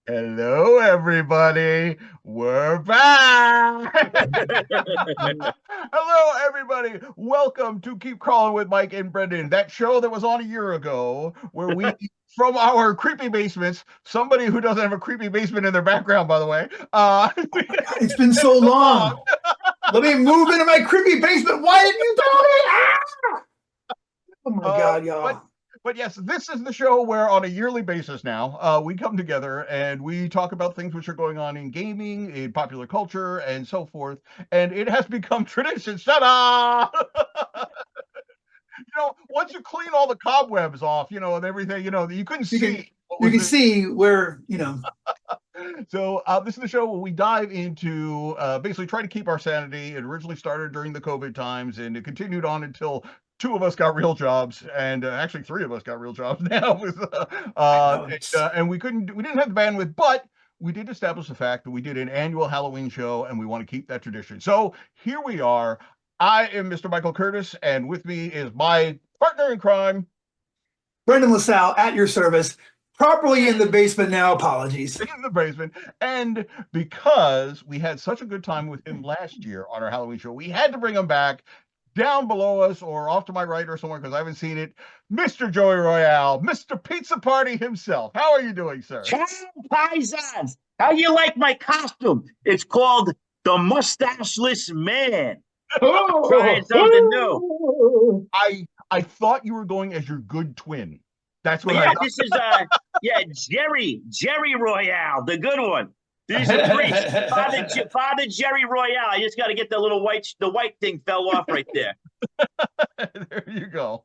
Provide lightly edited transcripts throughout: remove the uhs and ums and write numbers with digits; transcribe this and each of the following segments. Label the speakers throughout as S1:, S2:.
S1: Hello, everybody. We're back. Hello, everybody. Welcome to Keep Crawling with Mike and Brendan, that show that was on a year ago, where we, from our creepy basements, somebody who doesn't have a creepy basement in their background, by the way.
S2: It's been so long. Let me move into my creepy basement. Why didn't you tell me? Ah! Oh my God,
S1: but
S2: y'all.
S1: but yes, this is the show where on a yearly basis now we come together and we talk about things which are going on in gaming, in popular culture, and so forth. And it has become tradition. Shut up! Once you clean all the cobwebs off, and everything, you couldn't
S2: You
S1: see
S2: can
S1: what
S2: you
S1: was
S2: can
S1: the.
S2: see where
S1: So this is the show where we dive into basically try to keep our sanity. It originally started during the COVID times, and it continued on until two of us got real jobs, and actually three of us got real jobs now.
S2: I know
S1: And we didn't have the bandwidth, but we did establish the fact that we did an annual Halloween show, and we want to keep that tradition. So here we are. I am Mr. Michael Curtis, and with me is my partner in crime,
S2: Brendan LaSalle at your service. Properly in the basement now. Apologies.
S1: in the basement. And because we had such a good time with him last year on our Halloween show, we had to bring him back down below us or off to my right or somewhere because I haven't seen it. Mr. Joey Royale, Mr. Pizza Party himself. How are you doing, sir?
S3: Ciao, paisans. How you like my costume? It's called the Mustacheless Man. Trying something new.
S1: I thought you were going as your good twin. That's what I
S3: Yeah,
S1: thought.
S3: this is Jerry Royale, the good one. He's a priest, Father Jerry Royale. I just got to get the white thing fell off right there.
S1: There you go.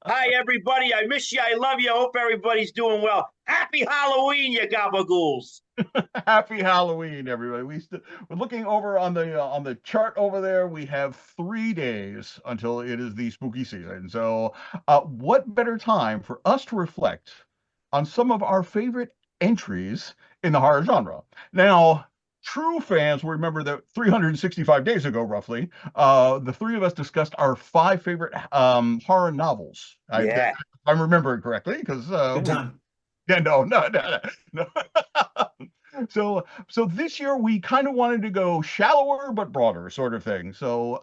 S3: Hi, everybody. I miss you. I love you. I hope everybody's doing well. Happy Halloween, you gabagools.
S1: Happy Halloween, everybody. We're looking over on the chart over there. We have 3 days until it is the spooky season. So, what better time for us to reflect on some of our favorite entries in the horror genre? Now, true fans will remember that 365 days ago, roughly, the three of us discussed our five favorite horror novels.
S3: Yeah.
S1: I'm remembering correctly because
S2: Good
S1: we.
S2: time.
S1: Yeah, no. So this year we kind of wanted to go shallower but broader sort of thing. So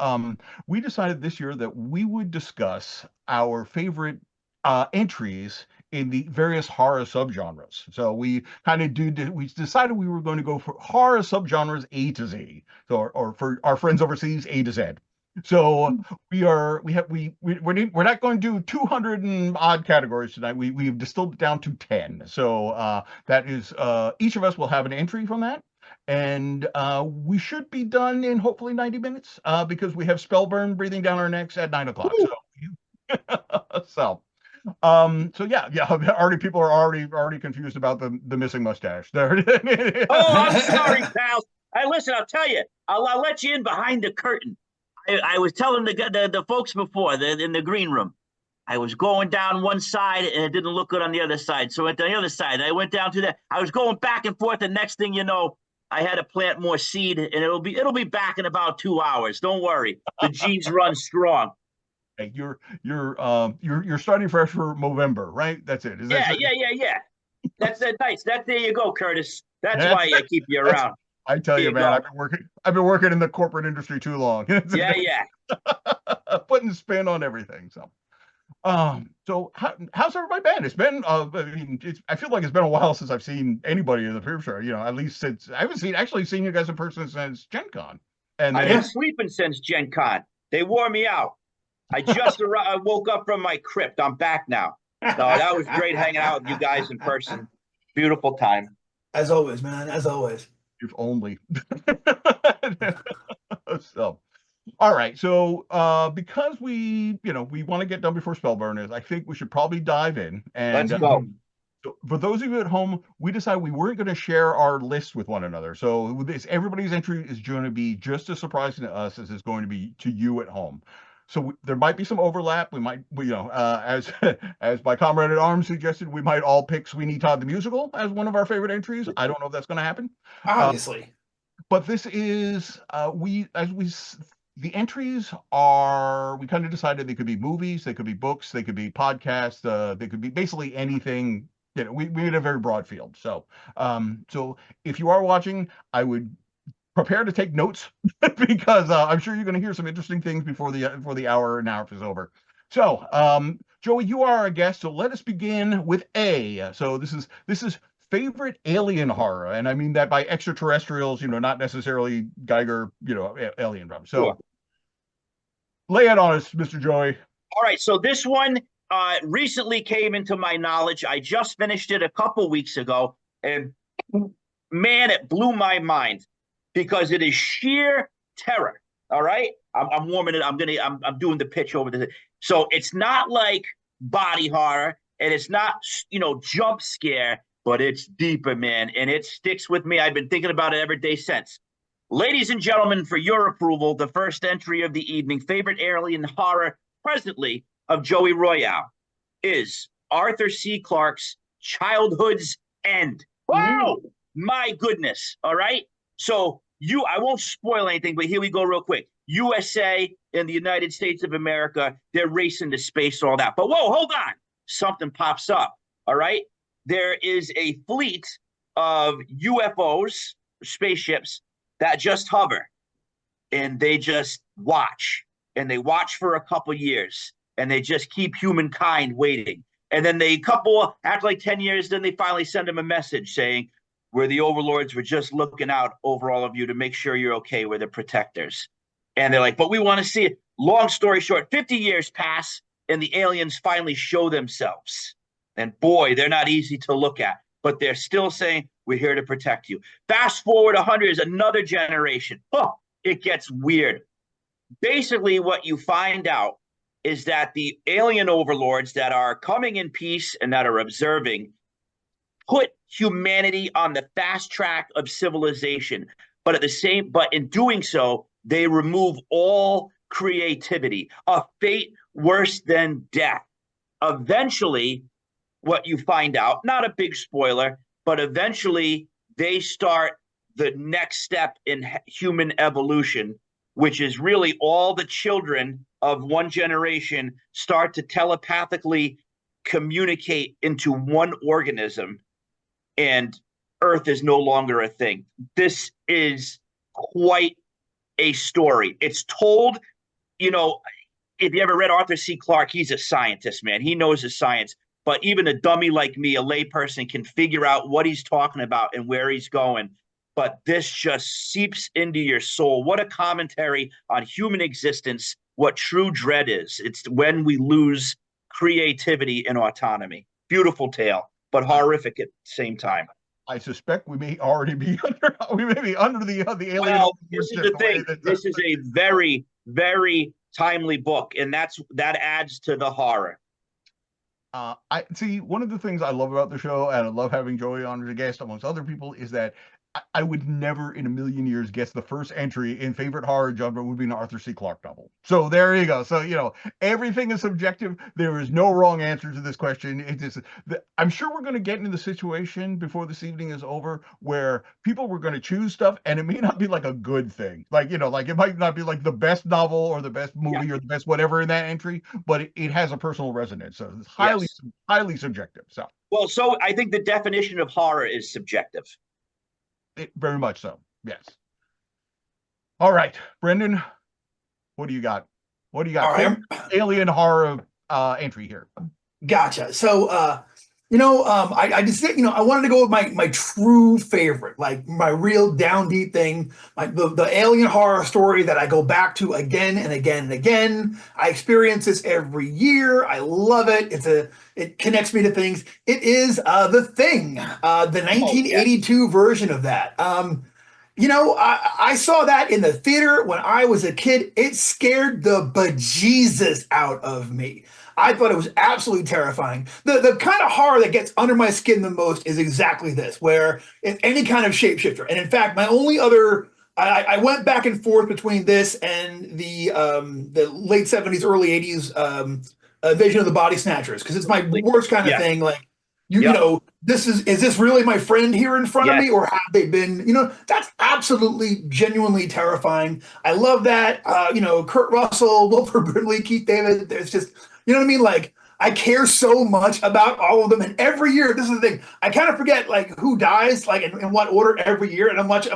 S1: we decided this year that we would discuss our favorite entries in the various horror subgenres. So we decided we were going to go for horror subgenres A to Z. So or for our friends overseas, A to Z. So we're not going to do 200 and odd categories tonight. We've distilled it down to 10. So that is each of us will have an entry from that. And we should be done in hopefully 90 minutes because we have Spellburn breathing down our necks at 9 o'clock. So so yeah. Already people are already confused about the missing mustache. There it is.
S3: Oh, I'm sorry, pals. Hey, listen, I'll tell you. I'll let you in behind the curtain. I was telling the folks before in the green room. I was going down one side and it didn't look good on the other side. So at the other side, I went down to that. I was going back and forth. The next thing you know, I had to plant more seed, and it'll be back in about 2 hours. Don't worry, the genes run strong.
S1: Hey, you're starting fresh for November, right? That's it. Is that
S3: Yeah. That's that nice. There you go, Curtis. That's
S1: that's
S3: why I keep you
S1: that's
S3: around.
S1: I tell
S3: There
S1: you,
S3: you
S1: man,
S3: go.
S1: I've been working in the corporate industry too long.
S3: Yeah.
S1: Putting spin on everything. So how's everybody been? It's been I feel like it's been a while since I've seen anybody in the peer show, at least since I haven't actually seen you guys in person since Gen Con. And
S3: I've
S1: then
S3: been sleeping since Gen Con. They wore me out. I woke up from my crypt. I'm back now. No, that was great hanging out with you guys in person. Beautiful time.
S2: As always, man. As always.
S1: if only. So all right. So because we want to get done before Spellburn is, I think we should probably dive in. And
S3: Let's go.
S1: so for those of you at home, we decided we weren't going to share our list with one another. So everybody's entry is going to be just as surprising to us as it's going to be to you at home. So there might be some overlap. As as my comrade at arms suggested, we might all pick Sweeney Todd the musical as one of our favorite entries. I don't know if that's going to happen. Uh,
S2: Obviously.
S1: but this is the entries are, we kind of decided they could be movies, they could be books, they could be podcasts, they could be basically anything we had a very broad field. So, so if you are watching, I would prepare to take notes because I'm sure you're going to hear some interesting things before the hour and a half is over. So, Joey, you are a guest, so let us begin with A. So this is favorite alien horror, and I mean that by extraterrestrials, not necessarily Geiger, alien drum.
S3: Sure.
S1: So lay it on us, Mr. Joey.
S3: All right, so this one recently came into my knowledge. I just finished it a couple weeks ago, and man, it blew my mind because it is sheer terror. All right, I'm warming it. I'm doing the pitch over the. So it's not like body horror, and it's not jump scare, but it's deeper, man, and it sticks with me. I've been thinking about it every day since. Ladies and gentlemen, for your approval, the first entry of the evening, favorite alien horror presently of Joey Royale is Arthur C. Clarke's Childhood's End. Wow, my goodness. All right. So I won't spoil anything, but here we go real quick. USA and the United States of America, they're racing to space, all that. But whoa, hold on. Something pops up. All right. There is a fleet of UFOs, spaceships, that just hover, and they just watch, and they watch for a couple years, and they just keep humankind waiting. And then after like 10 years, then they finally send them a message saying, we're the overlords, we're just looking out over all of you to make sure you're okay, we're the protectors. And they're like, but we want to see it. Long story short, 50 years pass, and the aliens finally show themselves. And boy, they're not easy to look at, but they're still saying, we're here to protect you. Fast forward 100 is another generation. Oh, it gets weird. Basically, what you find out is that the alien overlords that are coming in peace and that are observing put humanity on the fast track of civilization. But in doing so, they remove all creativity, a fate worse than death. Eventually, what you find out, not a big spoiler, but eventually they start the next step in human evolution, which is really all the children of one generation start to telepathically communicate into one organism, and Earth is no longer a thing. This is quite a story. It's told, if you ever read Arthur C. Clarke, he's a scientist, man. He knows his science. But even a dummy like me, a layperson, can figure out what he's talking about and where he's going. But this just seeps into your soul. What a commentary on human existence, what true dread is. It's when we lose creativity and autonomy. Beautiful tale, but horrific at the same time.
S1: I suspect we may already be under the alien.
S3: Well, this is the thing. This is a very, very timely book, and that adds to the horror.
S1: I see, one of the things I love about the show, and I love having Joey on as a guest amongst other people, is that I would never in a million years guess the first entry in favorite horror genre would be an Arthur C. Clarke novel. So there you go. So, everything is subjective. There is no wrong answer to this question. I'm sure we're going to get into the situation before this evening is over where people were going to choose stuff and it may not be like a good thing. Like it might not be like the best novel or the best movie or the best whatever in that entry, but it has a personal resonance. So it's highly subjective.
S3: So I think the definition of horror is subjective.
S1: Very much so. Yes. All right, Brendan, what do you got? All right. Alien horror entry here.
S2: Gotcha. So, I just I wanted to go with my true favorite, like my real down deep thing, the alien horror story that I go back to again and again and again. I experience this every year. I love it. It connects me to things. It is The Thing, the 1982 version of that. I saw that in the theater when I was a kid. It scared the bejesus out of me. I thought it was absolutely terrifying. The kind of horror that gets under my skin the most is exactly this, where it's any kind of shapeshifter. And in fact, my only other, I went back and forth between this and the late 70s, early 80s Vision of the Body Snatchers, because it's my worst kind of thing. Like, is this really my friend here in front of me, or have they been, that's absolutely genuinely terrifying. I love that. Kurt Russell, Wilford Brimley, Keith David, there's just, you know what I mean? Like, I care so much about all of them, and every year, this is the thing. I kind of forget like who dies, like in what order every year, and I'm like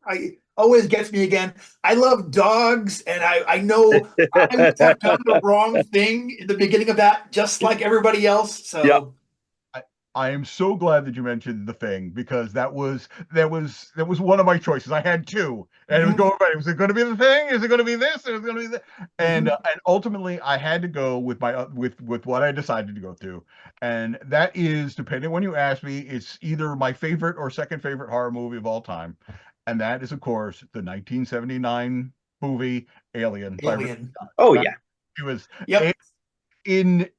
S2: I always gets me again. I love dogs, and I know I would have done the wrong thing in the beginning of that, just like everybody else.
S3: Yep.
S2: So
S1: I am so glad that you mentioned the thing because that was one of my choices. I had two, and it was going right. Was it going to be the thing? Is it going to be this? Is it going to be that? And ultimately, I had to go with my with what I decided to go to, and that is depending when you ask me, it's either my favorite or second favorite horror movie of all time, and that is of course the 1979 movie Alien by Ridley
S2: Alien.
S1: Scott.
S3: Oh
S1: That
S3: yeah.
S1: it was
S2: Yep.
S1: in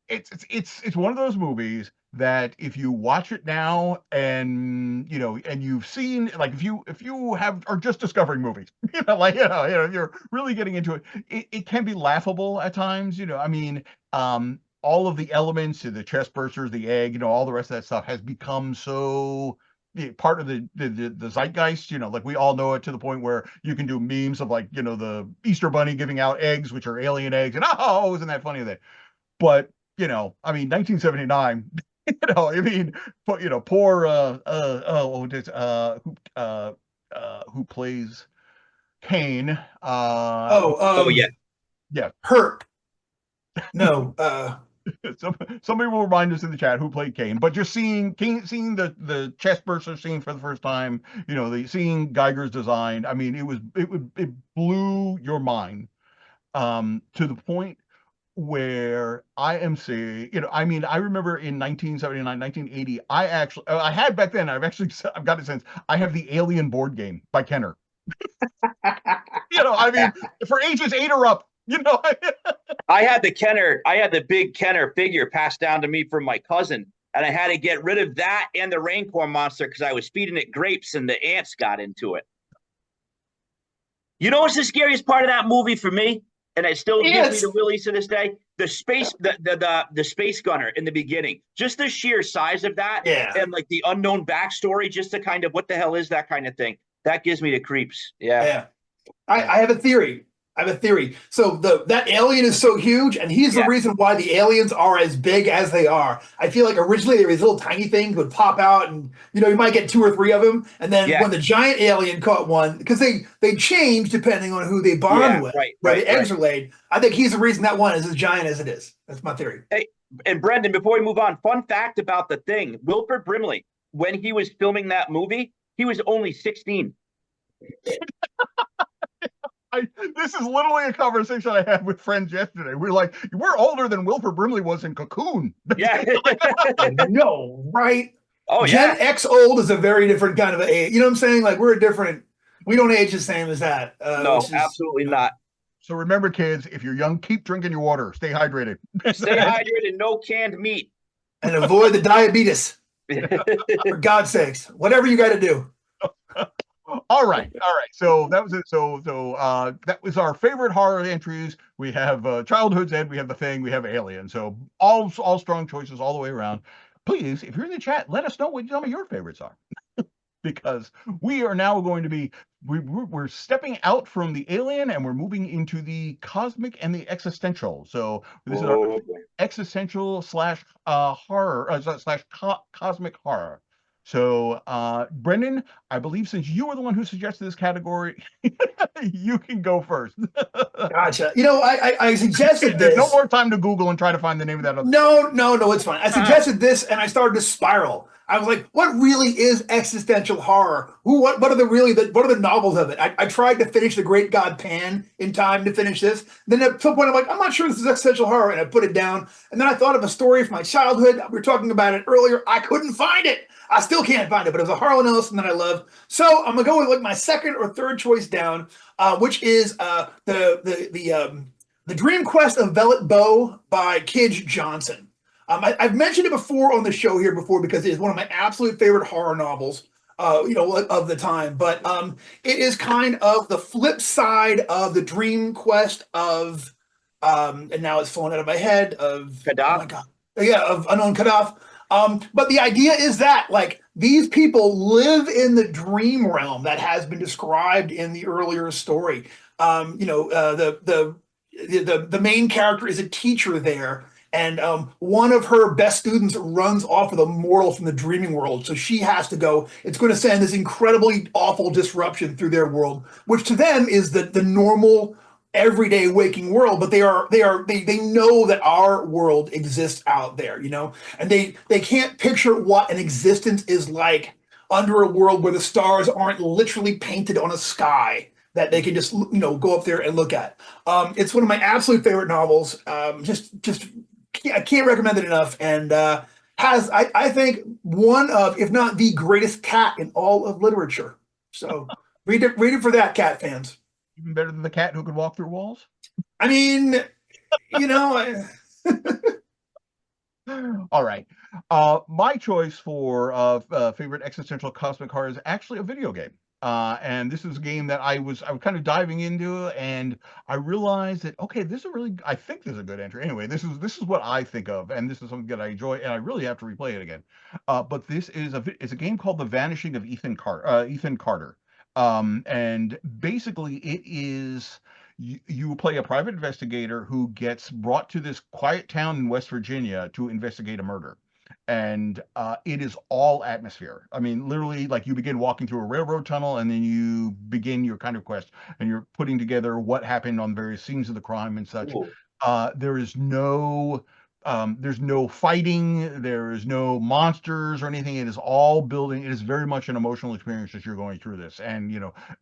S1: it's one of those movies that if you watch it now and and you've seen like if you have are just discovering movies like you're really getting into it can be laughable at times. I mean, all of the elements, the chest bursters, the egg, all the rest of that stuff has become so part of the zeitgeist. Like we all know it to the point where you can do memes of like the Easter Bunny giving out eggs, which are alien eggs, and oh, isn't that funny? That but I mean, 1979. I mean, poor who plays Kane?
S2: Oh,
S3: Oh yeah.
S1: Yeah.
S2: Hurt. No.
S1: Somebody will remind us in the chat who played Kane. But just seeing Kane, seeing the chest burster scene for the first time, seeing Geiger's design. I mean, it blew your mind to the point where I am saying, I mean, I remember in 1979, 1980, I had back then, I've got it since, I have the Alien board game by Kenner. I mean, for ages 8 or up,
S3: I had the big Kenner figure passed down to me from my cousin, and I had to get rid of that and the raincorn monster because I was feeding it grapes and the ants got into it. You know what's the scariest part of that movie for me? And it still gives me the willies to this day. The space gunner in the beginning, just the sheer size of that, and like the unknown backstory, just to kind of what the hell is that kind of thing. That gives me the creeps. Yeah.
S2: I have a theory. So that alien is so huge, and he's the reason why the aliens are as big as they are. I feel like originally there was little tiny things would pop out, and you might get 2 or 3 of them, and then when the giant alien caught one, because they change depending on who they bond with, where the eggs are laid. I think he's the reason that one is as giant as it is. That's my theory.
S3: Hey, and Brendan, before we move on, fun fact about The Thing: Wilford Brimley, when he was filming that movie, he was only 16.
S1: This is literally a conversation I had with friends yesterday. We're older than Wilford Brimley was in Cocoon.
S3: Yeah.
S2: No, right?
S3: Oh,
S2: Gen X old is a very different kind of age. You know what I'm saying? Like we don't age the same as that.
S3: No, absolutely not.
S1: So remember, kids, if you're young, keep drinking your water. Stay hydrated.
S3: Stay hydrated and no canned meat.
S2: And avoid the diabetes. For God's sakes. Whatever you got to do.
S1: All right. So that was it. So that was our favorite horror entries. We have Childhood's End, we have The Thing, we have Alien. So all strong choices all the way around. Please, if you're in the chat, let us know what some of your favorites are. Because we are now going to be we're stepping out from the alien and we're moving into the cosmic and the existential. So this is our existential slash horror slash cosmic horror. So Brendan, I believe since you were the one who suggested this category, you can go first.
S2: Gotcha. I suggested this.
S1: No more time to Google and try to find the name of that.
S2: No, it's fine. I suggested this and I started to spiral. I was like, what really is existential horror? What are the novels of it? I tried to finish The Great God Pan in time to finish this. Then at some point I'm like, I'm not sure this is existential horror, and I put it down. And then I thought of a story from my childhood. We were talking about it earlier. I couldn't find it. I still can't find it, but it was a Harlan Ellison that I love. So I'm gonna go with like my second or third choice down, which is the Dream Quest of Velvet Bow by Kij Johnson. I've mentioned it before on the show here before because it is one of my absolute favorite horror novels, of the time. But it is kind of the flip side of the Dream Quest of, and now it's fallen out of my head, of
S3: Kadaf.
S2: Oh my God, of Unknown Kadaf. But the idea is that like these people live in the dream realm that has been described in the earlier story. The main character is a teacher there. and one of her best students runs off with a mortal from the dreaming world, so she has to go. It's going to send this incredibly awful disruption through their world, which to them is the normal everyday waking world, but they know that our world exists out there, and they can't picture what an existence is like under a world where the stars aren't literally painted on a sky that they can just go up there and look at. It's one of my absolute favorite novels. Just I can't recommend it enough, and has I think one of, if not the greatest cat in all of literature. So read it for that, cat fans.
S1: Even better than the cat who could walk through walls.
S2: I mean, you know.
S1: All right. My choice for favorite existential cosmic horror is actually a video game. And this is a game that I was kind of diving into, and I realized that okay, I think this is a good entry. Anyway, this is what I think of, and this is something that I enjoy, and I really have to replay it again. But this is it's a game called The Vanishing of Ethan Carter. And basically it is you play a private investigator who gets brought to this quiet town in West Virginia to investigate a murder. And it is all atmosphere. I mean, literally, like you begin walking through a railroad tunnel, and then you begin your kind of quest, and you're putting together what happened on various scenes of the crime and such.
S3: Cool.
S1: There is there's no fighting, there is no monsters or anything. It is all building. It is very much an emotional experience as you're going through this, and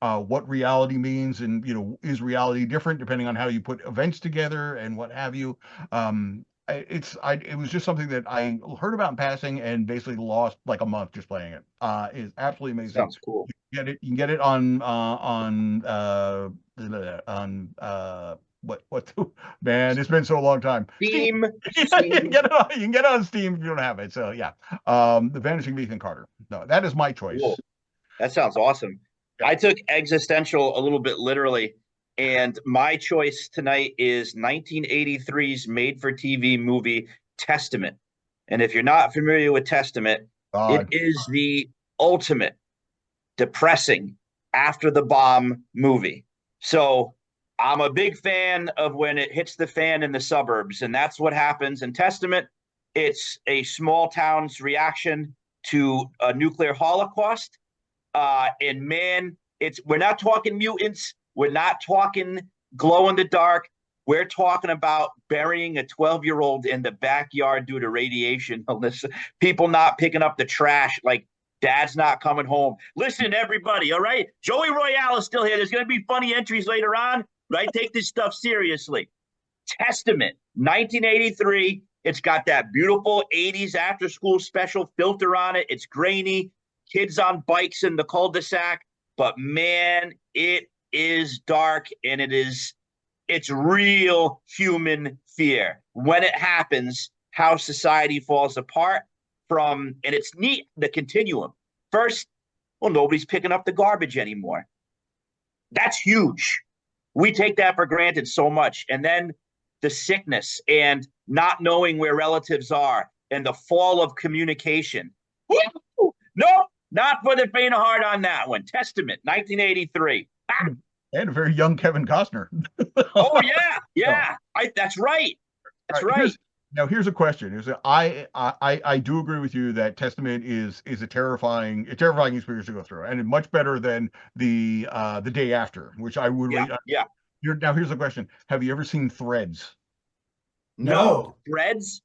S1: what reality means, and is reality different depending on how you put events together and what have you. It was just something that I heard about in passing and basically lost like a month just playing it. It's absolutely amazing.
S3: Sounds cool.
S1: You can get it on man, it's been so a long time.
S3: Steam.
S1: You can get it on Steam if you don't have it. So yeah. The Vanishing of Ethan Carter. No, that is my choice.
S3: Cool. That sounds awesome. I took existential a little bit literally, and my choice tonight is 1983's made-for-TV movie Testament. And if you're not familiar with Testament, it is the ultimate depressing after the bomb movie. So I'm a big fan of when it hits the fan in the suburbs, and that's what happens in Testament. It's a small town's reaction to a nuclear holocaust. And man, we're not talking mutants. We're not talking glow in the dark. We're talking about burying a 12-year-old in the backyard due to radiation. People not picking up the trash, like dad's not coming home. Listen, everybody, all right? Joey Royale is still here. There's going to be funny entries later on, right? Take this stuff seriously. Testament, 1983. It's got that beautiful 80s after-school special filter on it. It's grainy. Kids on bikes in the cul-de-sac. But, man, it is dark, and it's real human fear. When it happens, how society falls apart and it's neat, the continuum. First, well, nobody's picking up the garbage anymore. That's huge. We take that for granted so much. And then the sickness and not knowing where relatives are and the fall of communication. Woo! No, not for the faint of heart on that one. Testament, 1983.
S1: And a very young Kevin Costner.
S3: Oh, yeah. That's right. That's right.
S1: Here's a question. I do agree with you that Testament is a terrifying experience to go through, and much better than the Day After, which I would read.
S3: Yeah.
S1: Now here's a question. Have you ever seen Threads?
S3: No. Threads?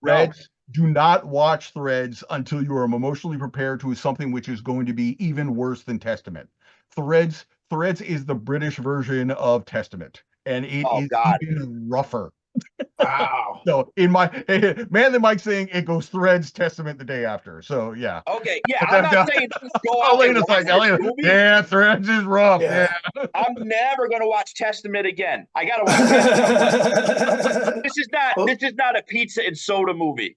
S1: Threads. Do not watch Threads until you are emotionally prepared to something which is going to be even worse than Testament. Threads is the British version of Testament, and it is even rougher.
S2: Wow.
S1: So in my Man the Mike saying it goes Threads, Testament, The Day After. So yeah.
S3: Okay. Yeah. I'm not saying go out and watch this movie.
S1: Yeah, Threads is rough. Yeah.
S3: I'm never gonna watch Testament again. I gotta watch Testament. This is not a pizza and soda movie.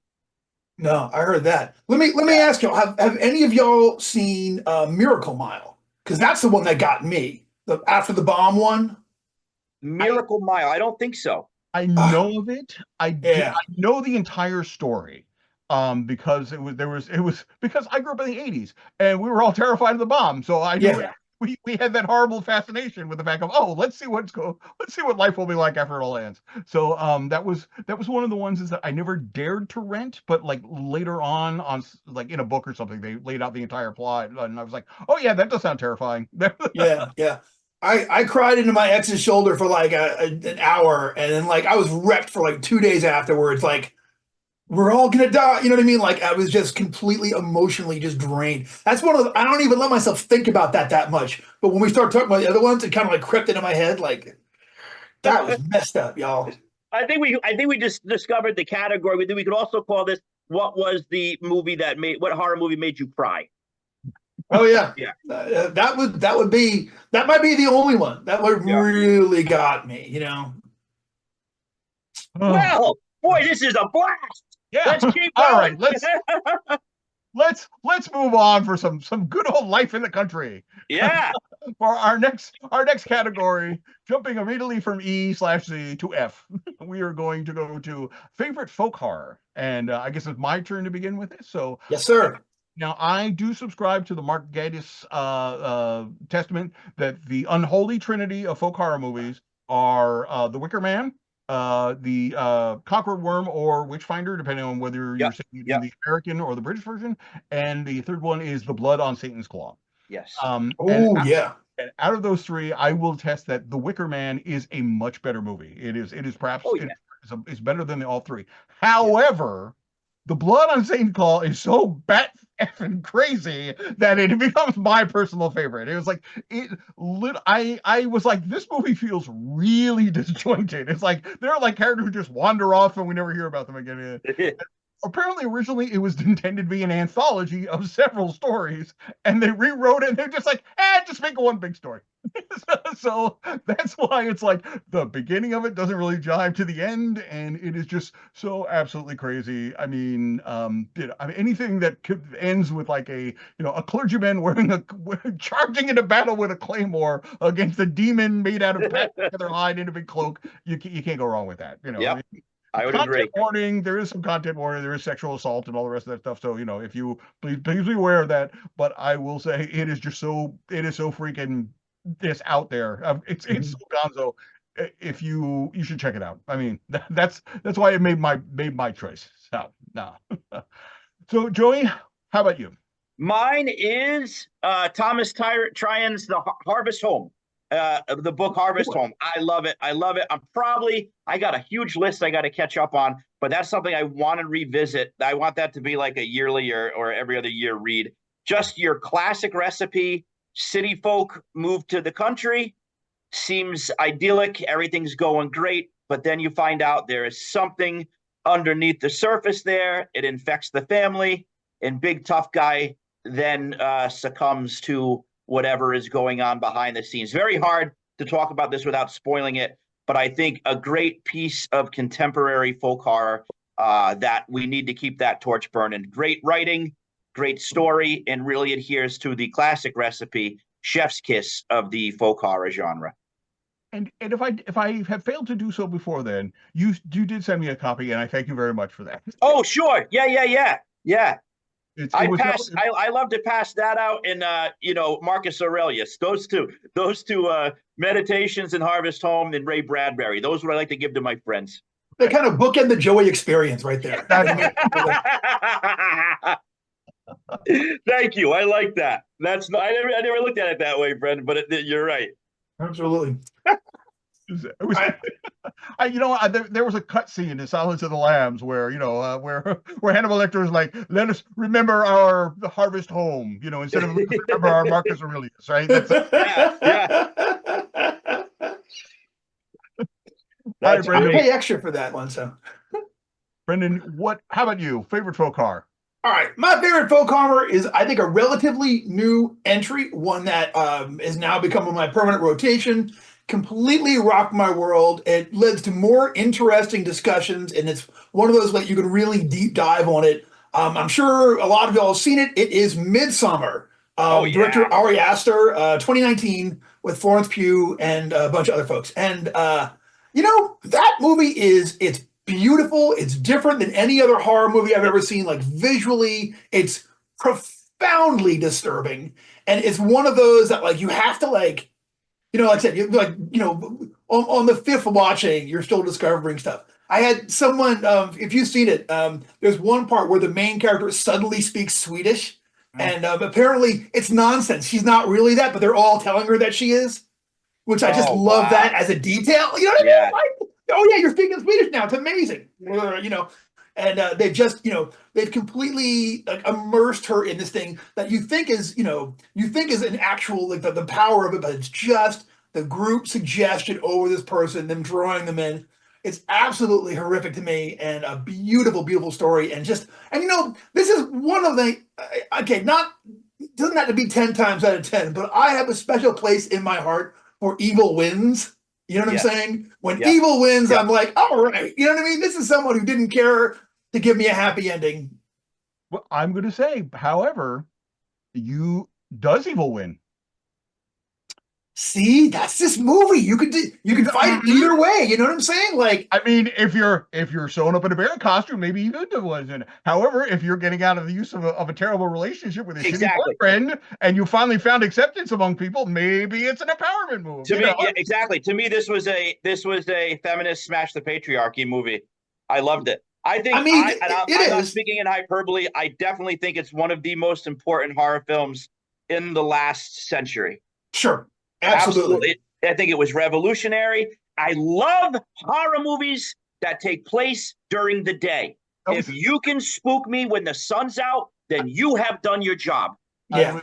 S2: No, I heard that. Let me ask you, have any of y'all seen Miracle Mile? Because that's the one that got me. The after the bomb one.
S3: Miracle Mile. I don't think so.
S1: I know of it. I know the entire story. Because it was because I grew up in the 80s and we were all terrified of the bomb. So I knew we had that horrible fascination with the fact of, oh, let's see what life will be like after it all ends. So that was one of the ones is that I never dared to rent, but like later on like in a book or something, they laid out the entire plot, and I was like, oh yeah, that does sound terrifying.
S2: Yeah, yeah. I cried into my ex's shoulder for like an hour, and then like I was wrecked for like 2 days afterwards. Like we're all gonna die. You know what I mean? Like I was just completely emotionally just drained. That's one of the, I don't even let myself think about that much. But when we start talking about the other ones, it kind of like crept into my head. Like that was messed up, y'all.
S3: I think we just discovered the category. We could also call this what was the movie what horror movie made you cry?
S2: Oh yeah,
S3: Yeah.
S2: that might be the only one that would
S3: Yeah.
S2: really got me. You know.
S1: Oh,
S3: Well, boy, this is a blast.
S1: yeah.
S3: Let's keep
S1: All
S3: going.
S1: right, let's move on for some good old life in the country.
S3: Yeah.
S1: For our next category, jumping immediately from E/Z to F, we are going to go to favorite folk horror, and I guess it's my turn to begin with this. So
S2: Yes, sir.
S1: now I do subscribe to the Mark Gatiss testament that the unholy trinity of folk horror movies are The Wicker Man, the Conqueror Worm or Witchfinder, depending on whether you're
S3: Yep.
S1: seeing it in
S3: Yep.
S1: the American or the British version, and the third one is The Blood on Satan's Claw.
S3: Yes.
S1: And
S2: Oh yeah.
S1: out of those three, I will test that The Wicker Man is a much better movie. It is perhaps
S3: Oh yeah.
S1: it's better than all three. However, The Blood on Satan's Claw is so bat effing crazy that it becomes my personal favorite. It was like I was like, this movie feels really disjointed. It's like there are like characters who just wander off and we never hear about them again. Apparently originally it was intended to be an anthology of several stories, and they rewrote it and they're just like, just make one big story. So that's why it's like the beginning of it doesn't really jive to the end, and it is just so absolutely crazy. I mean, anything that ends with like a clergyman charging into battle with a claymore against a demon made out of leather hide in a big cloak, you can't go wrong with that.
S3: Yep. I would
S1: Content
S3: agree.
S1: warning. There is some content warning. There is sexual assault and all the rest of that stuff. So if you please be aware of that. But I will say it is so freaking this out there. It's so gonzo. If you should check it out. I mean, that's why it made my choice. So no. So Joey, how about you?
S3: Mine is Thomas Tryon's The Harvest Home, the book Harvest Home. I love it. I love it. I got a huge list I got to catch up on, but that's something I want to revisit. I want that to be like a yearly or every other year read. Just your classic recipe. City folk move to the country. Seems idyllic. Everything's going great. But then you find out there is something underneath the surface there. It infects the family, and big tough guy then succumbs to whatever is going on behind the scenes. Very hard to talk about this without spoiling it, but I think a great piece of contemporary folk horror that we need to keep that torch burning. Great writing, great story, and really adheres to the classic recipe, chef's kiss of the folk horror genre.
S1: And if I have failed to do so before then, you did send me a copy, and I thank you very much for that.
S3: Oh, sure. Yeah. I love to pass that out in Marcus Aurelius. Those two Meditations and Harvest Home and Ray Bradbury. Those are what I like to give to my friends.
S2: They kind of bookend the Joey experience right there.
S3: Thank you. I like that. I never looked at it that way, Brendan. But you're right.
S2: Absolutely.
S1: It was, there was a cut scene in Silence of the Lambs where where Hannibal Lecter is like, let us remember our Harvest Home, instead of remember our Marcus Aurelius, right?
S3: Yeah.
S2: I pay extra for that one. So,
S1: Brendan, how about you? Favorite folk horror?
S2: All right, my favorite folk horror is, I think, a relatively new entry, one that is now becoming my permanent rotation. Completely rocked my world. It leads to more interesting discussions, and it's one of those that you can really deep dive on it. I'm sure a lot of y'all have seen it. It is Midsummer. Director Ari Aster, 2019, with Florence Pugh and a bunch of other folks. And that movie it's beautiful. It's different than any other horror movie I've ever seen. Like visually, it's profound profoundly disturbing, and it's one of those that like you have to like, like I said, on the fifth watching, you're still discovering stuff. I had someone, if you've seen it, there's one part where the main character suddenly speaks Swedish, and apparently it's nonsense. She's not really that, but they're all telling her that she is, which I just love that as a detail. You know what I mean? Like, oh yeah, you're speaking Swedish now. It's amazing. And they've just, they've completely like immersed her in this thing that you think is an actual like the power of it, but it's just the group suggestion over this person, them drawing them in. It's absolutely horrific to me, and a beautiful, beautiful story. And this is one of the doesn't have to be 10 times out of 10, but I have a special place in my heart for Evil Wins. You know what I'm saying? When evil wins, I'm like, all right. You know what I mean? This is someone who didn't care to give me a happy ending.
S1: Well, I'm going to say, however, does evil win?
S2: See, that's this movie. You can fight either way. You know what I'm saying? Like,
S1: I mean, if you're showing up in a bear costume, maybe even the ones in it. However, if you're getting out of the use of a terrible relationship with a shitty boyfriend and you finally found acceptance among people, maybe it's an empowerment move.
S3: To me, yeah, exactly. To me, this was a feminist smash the patriarchy movie. I loved it. I'm not speaking in hyperbole. I definitely think it's one of the most important horror films in the last century.
S2: Sure. Absolutely.
S3: I think it was revolutionary. I love horror movies that take place during the day. If you can spook me when the sun's out, then you have done your job.
S1: Yeah.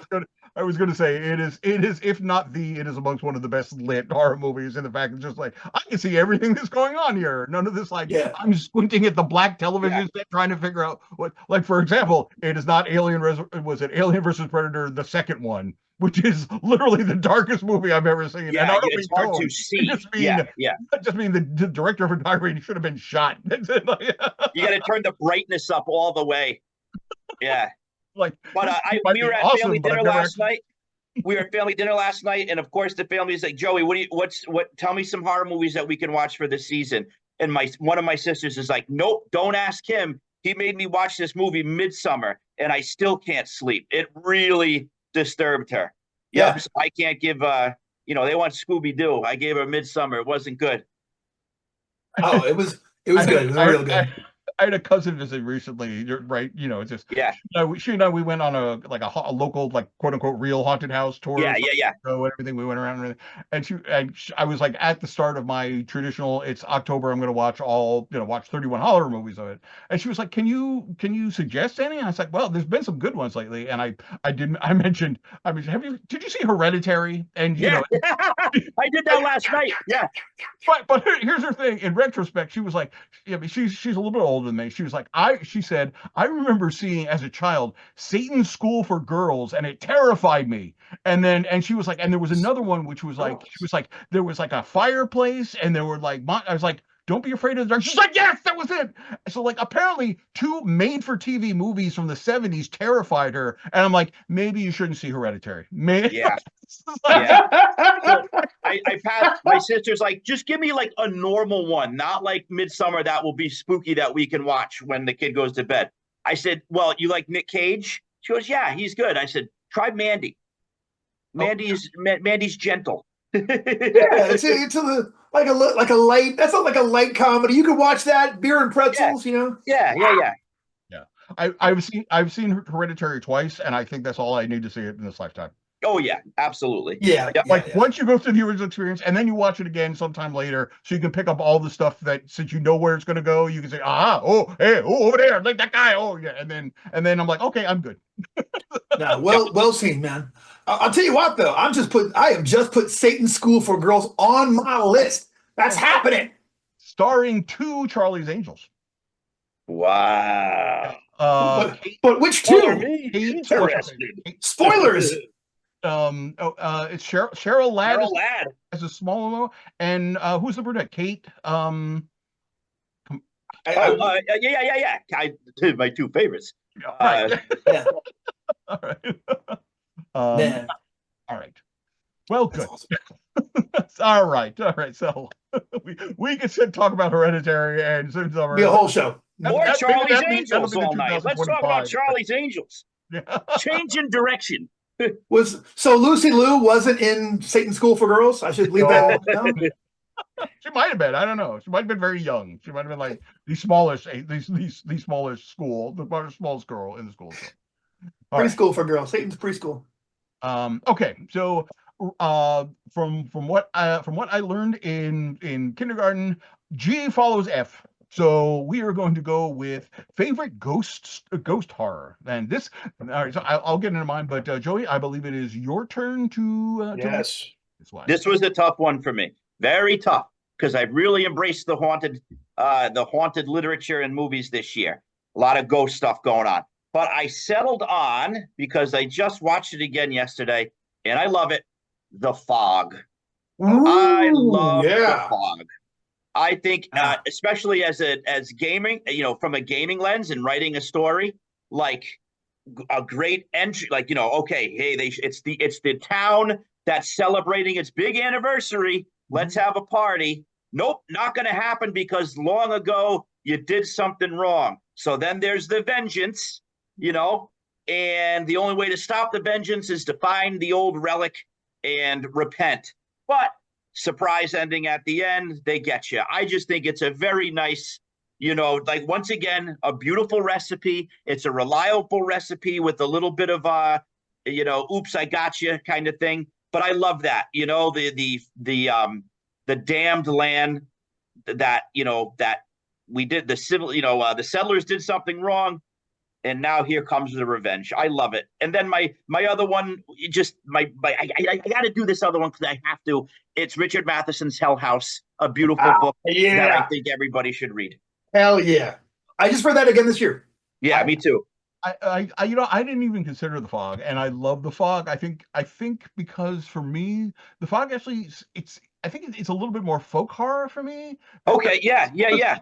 S1: I was going to say it is if not it is amongst one of the best lit horror movies. In the fact it's just like I can see everything that's going on here. None of this I'm squinting at the black television set trying to figure out what. Like for example, it is not Alien versus Predator, the second one, which is literally the darkest movie I've ever seen.
S3: Yeah, and it's hard to see.
S1: Just mean the director of photography should have been shot. You got
S3: to turn the brightness up all the way. Yeah.
S1: We
S3: were at family dinner last night. We were at family dinner last night, and of course the family's like, Joey, tell me some horror movies that we can watch for this season. And one of my sisters is like, nope, don't ask him. He made me watch this movie Midsummer, and I still can't sleep. It really disturbed her. Yeah, so I can't give they want Scooby-Doo. I gave her Midsummer. It wasn't good.
S2: Oh, it was good. It was real good.
S1: I had a cousin visit recently, right? It's just she and I we went on a local like quote unquote real haunted house tour. So everything we went around and I was like at the start of my traditional. It's October. I'm going to watch watch 31 horror movies of it. And she was like, "Can you suggest any?" And I was like, "Well, there's been some good ones lately." And I mentioned did you see Hereditary? And
S3: I did that last night. Yeah.
S1: But here's her thing. In retrospect, she was like, she's a little bit older than me. She was like, she said, I remember seeing as a child Satan's School for Girls, and it terrified me. And she was like, and there was another one which was like, she was like, there was like a fireplace, and there were like, I was like, don't be afraid of the dark. She's like, yes, that was it. So like apparently 2 made-for-TV movies from the 70s terrified her. And I'm like, maybe you shouldn't see Hereditary.
S3: Yeah. Yeah. So I passed my sister's like, just give me like a normal one, not like Midsummer that will be spooky that we can watch when the kid goes to bed. I said, well, you like Nick Cage? She goes, yeah, he's good. I said, try Mandy. Mandy's gentle.
S2: It's like a light. That's not like a light comedy. You could watch that, beer and pretzels.
S3: Yeah.
S1: I've seen Hereditary twice, and I think that's all I need to see it in this lifetime.
S3: Oh yeah, absolutely.
S2: Yeah.
S1: Once you go through the original experience, and then you watch it again sometime later, so you can pick up all the stuff that since you know where it's going to go, you can say, over there, like that guy. Oh yeah, and then I'm like, okay, I'm good.
S2: Well seen, man. I'll tell you what, though, I have just put Satan's School for Girls on my list. That's happening.
S1: Starring 2 Charlie's Angels.
S3: Wow.
S2: But which 2? Spoilers.
S1: It's Cheryl Ladd as a small one, and who's the brunette? Kate.
S3: Yeah. My 2 favorites.
S1: Right.
S2: Yeah.
S1: All right. All right. Well, good. Awesome. All right. So we can talk about Hereditary and Midsummer.
S2: Be a whole show.
S3: More Charlie's Angels all night. Let's talk about Charlie's Angels.
S1: Yeah.
S3: Change in direction.
S2: So Lucy Liu wasn't in Satan's School for Girls? I should leave that down.
S1: She might have been. I don't know. She might have been very young. She might have been like the smallest, the smallest school, the smallest girl in the school. So. All right.
S2: Preschool for girls. Satan's preschool.
S1: Okay. So, from what I learned in kindergarten, G follows F. So we are going to go with favorite ghost horror. And this, all right. So I'll get into mine. But Joey, I believe it is your turn to.
S2: Yes.
S3: This was a tough one for me. Very tough, because I really embraced the haunted literature and movies this year. A lot of ghost stuff going on. But I settled on, because I just watched it again yesterday, and I love it, The Fog. I love The Fog. I think, especially as gaming, from a gaming lens and writing a story, like a great entry, like, okay, hey, it's the town that's celebrating its big anniversary. Let's have a party. Nope, not going to happen, because long ago you did something wrong. So then there's the vengeance, and the only way to stop the vengeance is to find the old relic and repent. But surprise ending at the end, they get you. I just think it's a very nice, like, once again, a beautiful recipe. It's a reliable recipe with a little bit of oops, I got you kind of thing. But I love that, the damned land that that we did, the settlers did something wrong, and now here comes the revenge. I love it. And then my other one, I got to do this other one because I have to. It's Richard Matheson's Hell House, a beautiful book that I think everybody should read.
S2: Hell yeah! I just read that again this year.
S3: Yeah, me too.
S1: I didn't even consider The Fog, and I love The Fog. I think because for me, The Fog actually, I think it's a little bit more folk horror for me.
S3: Okay, yeah.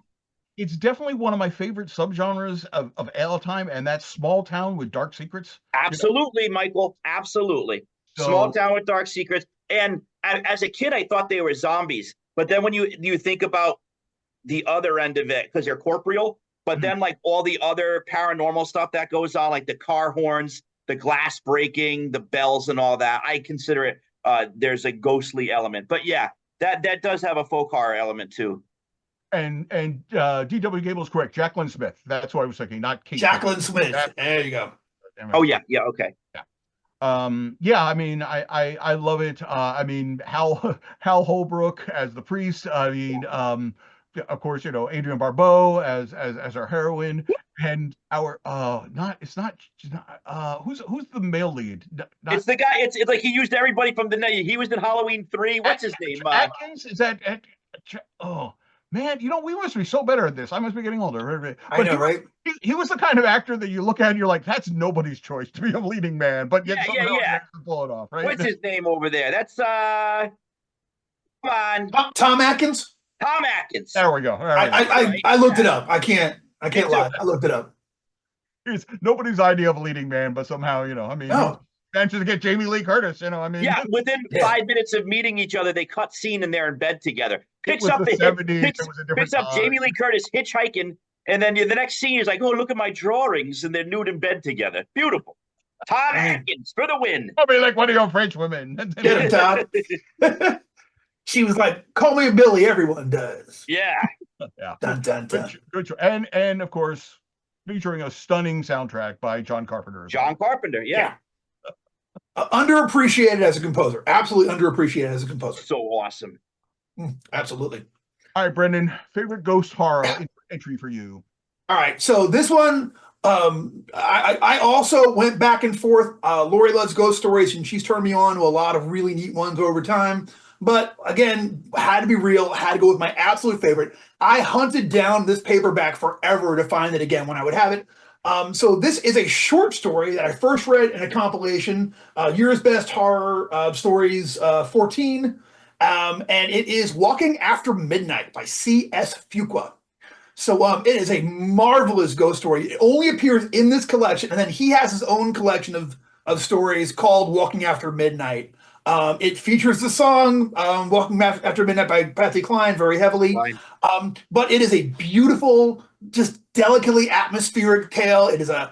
S1: It's definitely one of my favorite subgenres of all time, and that's small town with dark secrets.
S3: Absolutely, Michael. Absolutely. Small town with dark secrets. And as a kid, I thought they were zombies. But then when you think about the other end of it, because they're corporeal, but then like all the other paranormal stuff that goes on, like the car horns, the glass breaking, the bells and all that, I consider it, there's a ghostly element. But yeah, that does have a folk horror element too.
S1: And D.W. Gable's correct. Jacqueline Smith. That's what I was thinking, not Kate.
S2: Jacqueline Smith. There you go.
S3: Oh yeah, okay.
S1: Yeah. I mean, I love it. I mean, Hal Holbrook as the priest. I mean, of course, Adrienne Barbeau as our heroine, and our who's the male lead?
S3: It's the guy. It's like he used everybody from he was in Halloween 3. What's his name?
S1: Atkins? Is that? Oh. Man, we must be so better at this. I must be getting older.
S2: I know, right?
S1: He was the kind of actor that you look at and you're like, that's nobody's choice to be a leading man, but yet somehow he has to pull it off, right?
S3: What's his name over there? That's come on,
S2: Tom Atkins.
S3: Tom Atkins.
S1: There we go.
S2: I looked it up. I can't lie. I looked it up.
S1: It's nobody's idea of a leading man, but somehow, I mean, managed to get Jamie Lee Curtis, I mean.
S3: Yeah, within 5 minutes of meeting each other, they cut scene and they're in bed together. Picks up Jamie Lee Curtis hitchhiking, and then the next scene is like, oh, look at my drawings, and they're nude in bed together. Beautiful. Tom Atkins for the win.
S1: I'll be like one of your French women.
S2: Get him, Todd. She was like, call me Billy, everyone does.
S3: Yeah.
S1: Yeah.
S2: Dun, dun, dun.
S1: Good. And of course, featuring a stunning soundtrack by John Carpenter.
S3: John Carpenter, yeah.
S2: Underappreciated as a composer. Absolutely underappreciated as a composer.
S3: So awesome.
S2: Absolutely.
S1: All right, Brendan, favorite ghost horror entry for you?
S2: All right, so this one, I also went back and forth. Lori loves ghost stories, and she's turned me on to a lot of really neat ones over time. But again, had to be real, had to go with my absolute favorite. I hunted down this paperback forever to find it again when I would have it. So this is a short story that I first read in a compilation, Year's Best Horror Stories 14, and it is Walking After Midnight by C.S. Fuqua. So it is a marvelous ghost story. It only appears in this collection, and then he has his own collection of stories called Walking After Midnight. It features the song Walking After Midnight by Patsy Cline very heavily. But it is a beautiful, just delicately atmospheric tale. It is a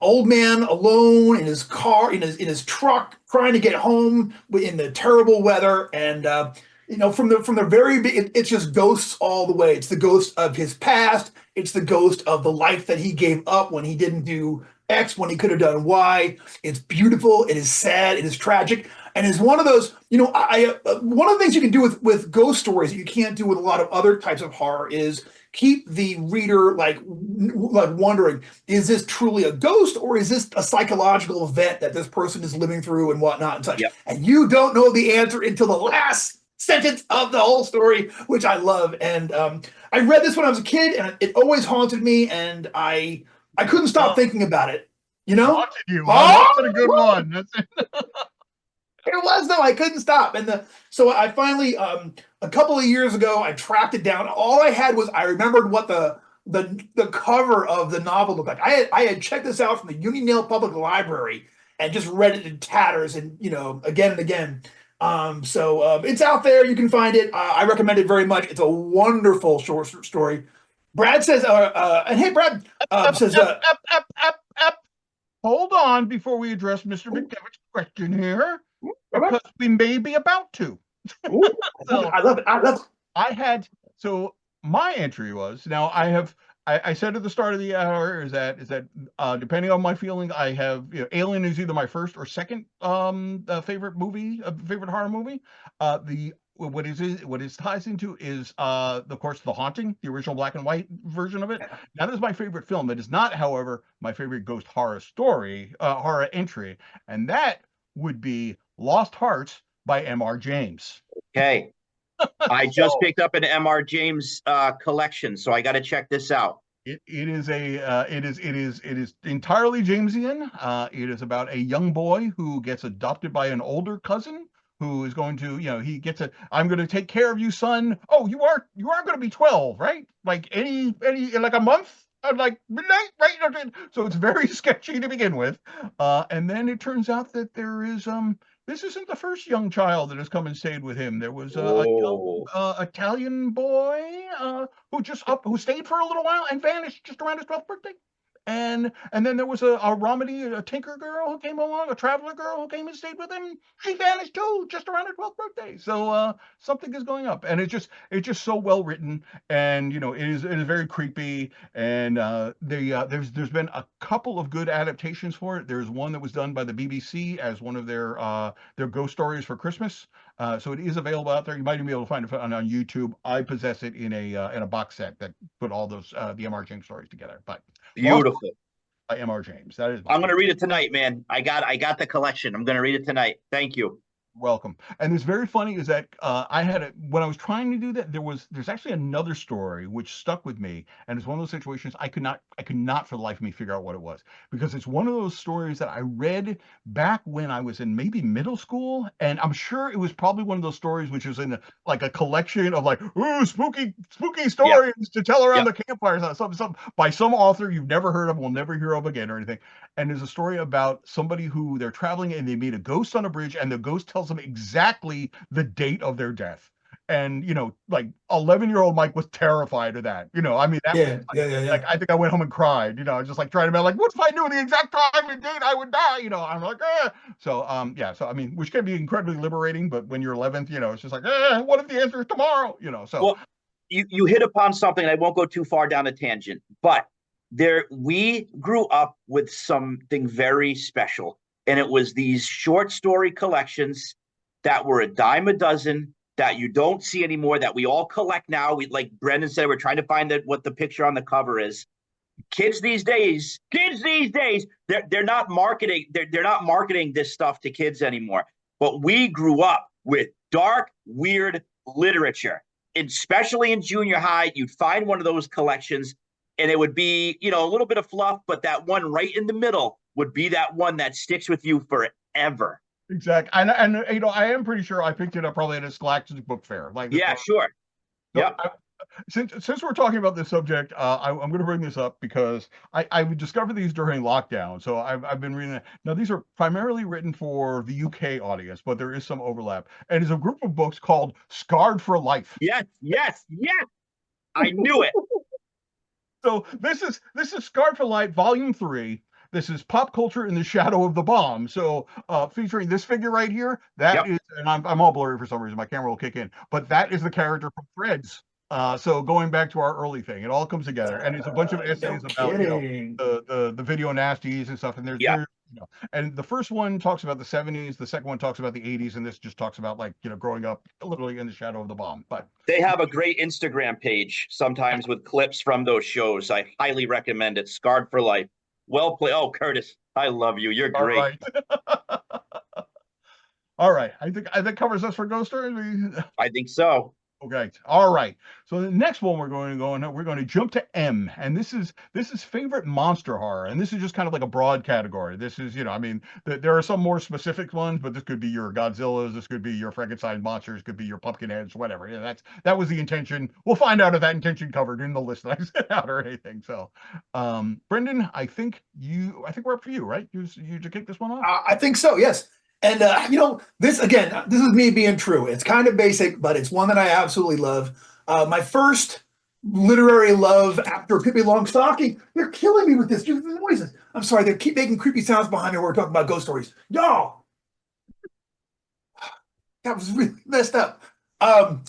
S2: old man alone in his car, in his truck, trying to get home in the terrible weather, and from the very it's just ghosts all the way. It's the ghost of his past. It's the ghost of the life that he gave up when he didn't do X, when he could have done Y. It's beautiful. It is sad. It is tragic, and it's one of those. One of the things you can do with ghost stories that you can't do with a lot of other types of horror is keep the reader like wondering, is this truly a ghost, or is this a psychological event that this person is living through and whatnot and such?
S3: Yep.
S2: And you don't know the answer until the last sentence of the whole story, which I love. And I read this when I was a kid, and it always haunted me, and I couldn't stop thinking about it.
S1: Haunted you. That's a good one. That's it.
S2: It was, though. I couldn't stop. So I finally, a couple of years ago, I tracked it down. All I had was, I remembered what the cover of the novel looked like. I had checked this out from the Uniondale Public Library and just read it in tatters, and again and again. So it's out there. You can find it. I recommend it very much. It's a wonderful short story. Brad says, and hey, Brad says,
S1: hold on before we address Mr. McDevitt's question here, because we may be about to.
S2: So, I love it.
S1: So my entry was, now I said at the start of the hour is that depending on my feeling, I have, Alien is either my first or second favorite horror movie. What it ties into is of course, The Haunting, the original black and white version of it. That is my favorite film. It is not, however, my favorite ghost horror horror entry, and that would be Lost Hearts by M.R. James.
S3: Okay. I just picked up an M.R. James collection, so I got to check this out.
S1: It is entirely Jamesian. It is about a young boy who gets adopted by an older cousin who is going to, he gets I'm going to take care of you, son. Oh, you are going to be 12, right? Like like a month, like midnight, right? So it's very sketchy to begin with. And then it turns out that there is this isn't the first young child that has come and stayed with him. There was a young Italian boy who stayed for a little while and vanished just around his 12th birthday. And then there was a Romany, a tinker girl who came along, a traveler girl who came and stayed with him. She vanished too, just around her 12th birthday. So something is going up, and it's just so well written, and it is very creepy. And there's been a couple of good adaptations for it. There's one that was done by the BBC as one of their ghost stories for Christmas. So it is available out there. You might even be able to find it on YouTube. I possess it in a box set that put all those the M.R. James stories together. But
S3: beautiful.
S1: By M.R. James. That is.
S3: I'm going to read it tonight, man. I got the collection. I'm going to read it tonight. Thank you.
S1: Welcome. And it's very funny is that when I was trying to do that, there's actually another story which stuck with me, and it's one of those situations I could not for the life of me figure out what it was, because it's one of those stories that I read back when I was in maybe middle school, and I'm sure it was probably one of those stories which was in a collection of ooh, spooky stories to tell around the campfires, some by some author you've never heard of, will never hear of again or anything. And there's a story about somebody who they're traveling and they meet a ghost on a bridge, and the ghost tells them exactly the date of their death. And 11-year-old Mike was terrified of that. I mean, that like I think I went home and cried. Just trying to be like, what if I knew the exact time and date I would die? I'm like, So So I mean, which can be incredibly liberating, but when you're 11th, it's just like, what if the answer is tomorrow? So
S3: well, you hit upon something. I won't go too far down a tangent, but we grew up with something very special, and it was these short story collections that were a dime a dozen that you don't see anymore, that we all collect now. We, like Brendan said, we're trying to find what the picture on the cover is. Kids these days, they're not marketing. They're not marketing this stuff to kids anymore. But we grew up with dark, weird literature, especially in junior high. You'd find one of those collections, and it would be, a little bit of fluff, but that one right in the middle would be that one that sticks with you forever.
S1: Exactly. And I am pretty sure I picked it up probably at a Scholastic book fair.
S3: Sure.
S1: So since we're talking about this subject, I'm going to bring this up because I discovered these during lockdown. So I've been reading it. Now, these are primarily written for the UK audience, but there is some overlap. And it's a group of books called Scarred for Life.
S3: Yes. I knew it.
S1: So this is Scarred for Life, Volume 3. This is Pop Culture in the Shadow of the Bomb. So featuring this figure right here, that
S3: Yep.
S1: is, and I'm all blurry for some reason. My camera will kick in, but that is the character from Threads. So going back to our early thing, it all comes together, and it's a bunch of
S2: No
S1: essays about
S2: kidding.
S1: the video nasties and stuff. And
S3: Yep.
S1: and the first one talks about the 70s, the second one talks about the 80s, and this just talks about like growing up literally in the shadow of the bomb. But
S3: They have a great Instagram page sometimes with clips from those shows. I highly recommend it. Scarred for Life. Well played. Oh, Curtis, I love you. You're
S1: all
S3: great.
S1: right. All right. I think that covers us for Ghost Story.
S3: I think so.
S1: Okay. All right. So the next one we're going to jump to M, and this is favorite monster horror, and this is just kind of like a broad category. This is I mean there are some more specific ones, but this could be your Godzillas, this could be your Frankenstein monsters, could be your Pumpkinheads, whatever. That was the intention. We'll find out if that intention covered in the list that I sent out or anything. So, Brendan, I think we're up for you, right? You to kick this one off.
S2: I think so. Yes. And this again, this is me being true. It's kind of basic, but it's one that I absolutely love. My first literary love after Pippi Longstocking. They're killing me with this. Just the noises. I'm sorry. They keep making creepy sounds behind me when we're talking about ghost stories. Y'all, that was really messed up. But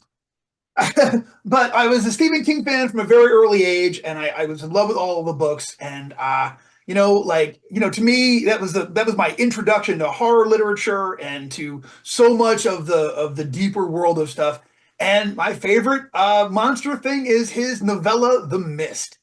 S2: I was a Stephen King fan from a very early age, and I was in love with all of the books. And to me, that was my introduction to horror literature and to so much of the deeper world of stuff. And my favorite monster thing is his novella, The Mist.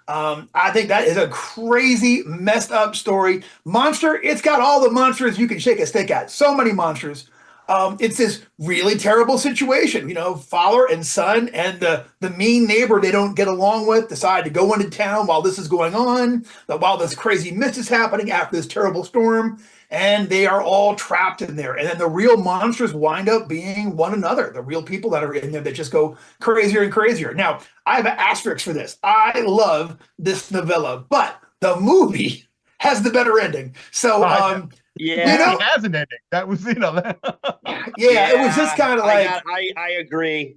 S2: I think that is a crazy, messed up story. Monster, it's got all the monsters you can shake a stick at. So many monsters. It's this really terrible situation. Father and son and the mean neighbor they don't get along with decide to go into town while this is going on, while this crazy mist is happening after this terrible storm, and they are all trapped in there. And then the real monsters wind up being one another, the real people that are in there that just go crazier and crazier. Now, I have an asterisk for this. I love this novella, but the movie has the better ending. So,
S3: yeah,
S1: it has an ending. That was,
S2: it was just kind of like
S3: I agree.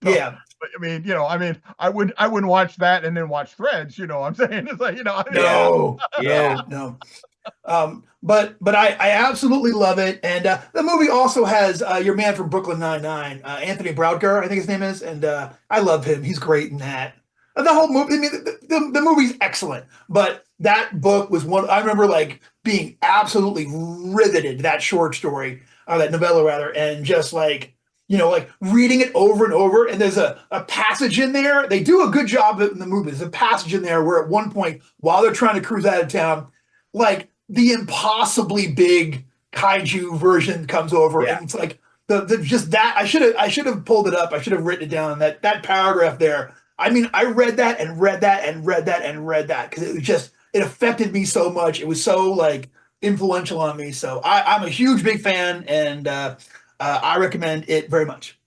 S2: Yeah.
S1: But I mean, I wouldn't watch that and then watch Threads. I'm saying it's like
S2: no. But I absolutely love it, and the movie also has your man from Brooklyn Nine-Nine, Anthony Broudgar, I think his name is, and I love him. He's great in that. The whole movie, I mean, the movie's excellent, but that book was one I remember like being absolutely riveted to that short story, or that novella rather, and just like reading it over and over. And there's a passage in there. They do a good job in the movie. There's a passage in there where at one point, while they're trying to cruise out of town, like the impossibly big kaiju version comes over, and it's like the just that I should have pulled it up. I should have written it down. That paragraph there. I mean, I read that and read that and read that and read that because it affected me so much. It was so like influential on me. So I'm a huge big fan, and I recommend it very much.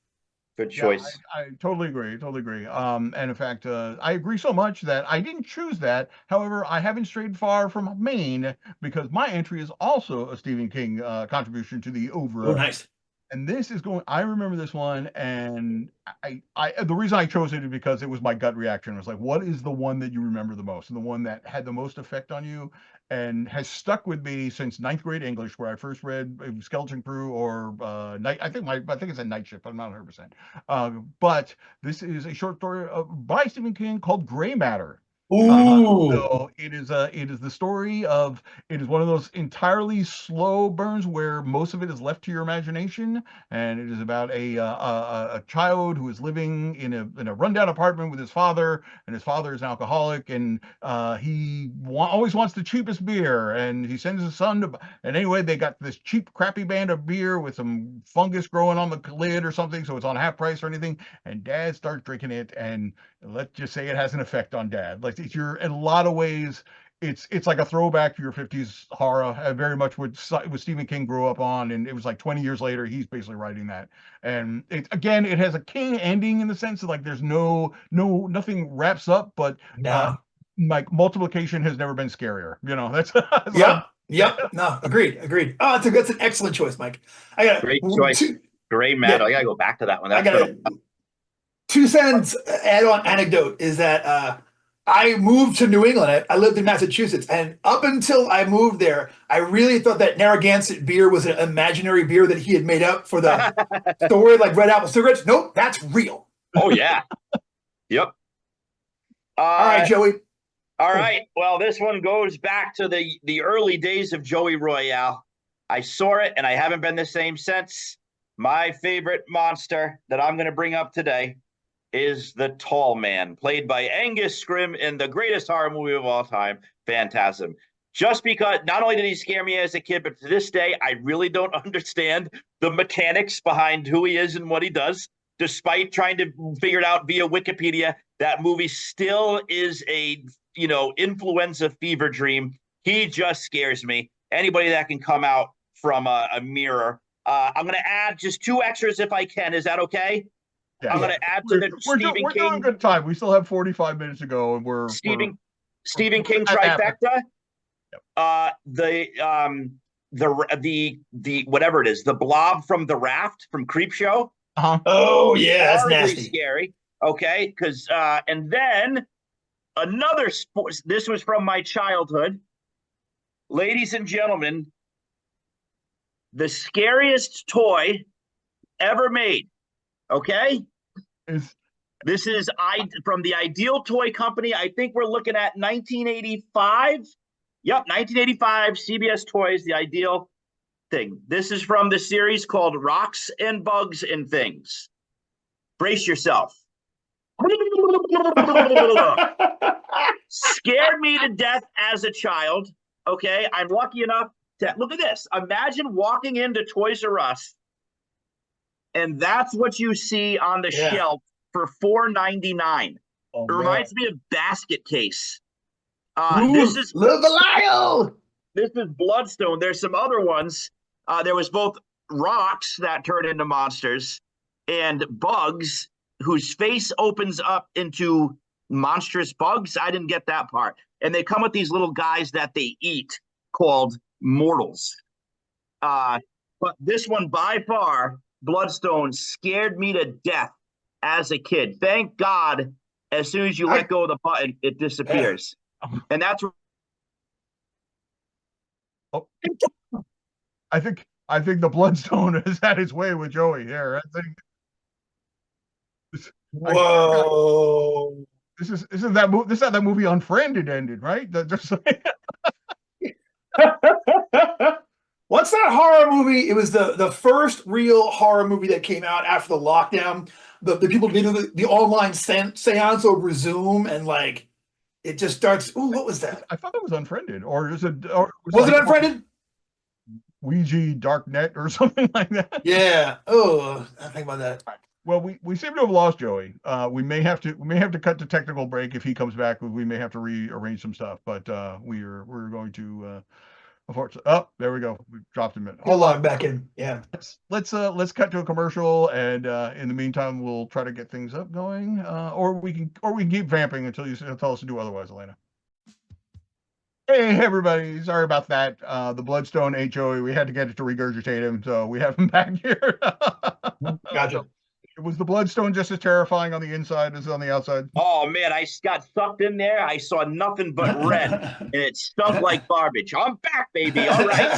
S3: Good choice.
S1: I totally agree. And in fact, I agree so much that I didn't choose that. However, I haven't strayed far from Maine because my entry is also a Stephen King contribution to the over.
S2: Oh, nice.
S1: And this is I remember this one, and the reason I chose it is because it was my gut reaction. It was like, what is the one that you remember the most, and the one that had the most effect on you, and has stuck with me since ninth grade English, where I first read Skeleton Crew or Night. I think it's a Night Shift. I'm not 100%. But this is a short story by Stephen King called Gray Matter. So it is the story of, it is one of those entirely slow burns where most of it is left to your imagination, and it is about a child who is living in a rundown apartment with his father, and his father is an alcoholic, and he always wants the cheapest beer, and he sends his son to, and anyway they got this cheap crappy brand of beer with some fungus growing on the lid or something, so it's on half price or anything, and dad starts drinking it, and let's just say it has an effect on dad. Like, you're in a lot of ways, it's like a throwback to your 50s horror, very much what Stephen King grew up on, and it was like 20 years later he's basically writing that. And it has a King ending in the sense that like there's nothing wraps up, but like multiplication has never been scarier. That's
S2: Yep. No, agreed. Oh, that's an excellent choice, Mike. I got
S3: great choice. Gray Matter. I gotta go back to that one. That's
S2: 2 cents add-on anecdote is that I moved to New England. I lived in Massachusetts, and up until I moved there, I really thought that Narragansett beer was an imaginary beer that he had made up for the story, like Red Apple cigarettes. Nope, that's real.
S3: Oh yeah. Yep.
S2: All right, Joey.
S3: All right. Well, this one goes back to the early days of Joey Royale. I saw it, and I haven't been the same since. My favorite monster that I'm going to bring up today is the Tall Man, played by Angus Scrimm in the greatest horror movie of all time, Phantasm. Just because not only did he scare me as a kid, but to this day, I really don't understand the mechanics behind who he is and what he does. Despite trying to figure it out via Wikipedia, that movie still is a influenza fever dream. He just scares me. Anybody that can come out from a mirror. I'm going to add just 2 extras if I can. Is that okay?
S1: Yeah.
S3: I'm going to add to the Stephen
S1: We're
S3: King.
S1: doing good time. We still have 45 minutes to go, and we're
S3: Stephen
S1: at
S3: King
S1: that.
S3: trifecta.
S1: Yep.
S3: The whatever it is, the blob from The Raft from Creepshow.
S2: Oh yeah, that's
S3: Horribly
S2: nasty.
S3: scary. Okay, because and then another sport. This was from my childhood, ladies and gentlemen. The scariest toy ever made. Okay, this is from the Ideal Toy Company. I think we're looking at 1985. Yep, 1985, CBS Toys, the Ideal thing. This is from the series called Rocks and Bugs and Things. Brace yourself. Scared me to death as a child. Okay, I'm lucky enough to look at this. Imagine walking into Toys R Us, and that's what you see on the shelf for $4.99.
S1: Oh,
S3: it reminds me of Basket Case.
S2: This is Belial.
S3: This is Bloodstone. There's some other ones. There was both rocks that turn into monsters and bugs whose face opens up into monstrous bugs. I didn't get that part. And they come with these little guys that they eat called mortals. But this one by far, Bloodstone, scared me to death as a kid. Thank God, as soon as you let go of the button, it disappears. And that's
S1: I think the Bloodstone has had its way with Joey here. I think.
S2: Whoa!
S1: This is that movie. This is how that movie Unfriended ended, right? Just like...
S2: What's that horror movie? It was the first real horror movie that came out after the lockdown. The people did the online seance over Zoom, and like it just starts. Ooh, what was that?
S1: I thought it was Unfriended, or is it?
S2: Was it Unfriended?
S1: Ouija Darknet or something like that.
S2: Yeah. Oh, I think about that.
S1: Well, we seem to have lost Joey. We may have to cut the technical break if he comes back. We may have to rearrange some stuff, but we're going to. Unfortunately, there we go. We dropped him in.
S2: Hold on, back in. Yeah.
S1: Let's cut to a commercial, and in the meantime, we'll try to get things up going, or we can keep vamping until you tell us to do otherwise, Elena. Hey everybody, sorry about that. The Bloodstone ate Joey. We had to get it to regurgitate him, so we have him back here.
S2: Gotcha.
S1: Was the Bloodstone just as terrifying on the inside as on the outside?
S3: Oh man, I got sucked in there. I saw nothing but red, and it stunk like garbage. I'm back, baby. All right.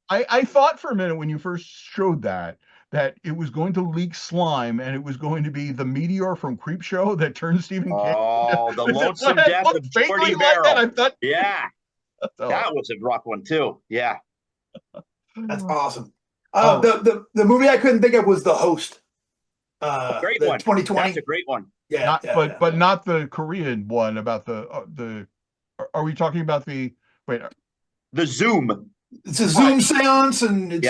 S1: I thought for a minute when you first showed that it was going to leak slime, and it was going to be the meteor from Creepshow that turned Stephen King.
S3: Oh, the lonesome death of Jordy Barrel.
S1: Like I thought,
S3: yeah, that was a rough one too. Yeah,
S2: that's awesome. The movie I couldn't think of was The Host.
S3: Great one.
S2: 2020.
S3: That's a great one.
S2: Yeah,
S1: but not the Korean one about the. Are we talking about the
S3: Zoom?
S2: It's a Zoom seance, and it's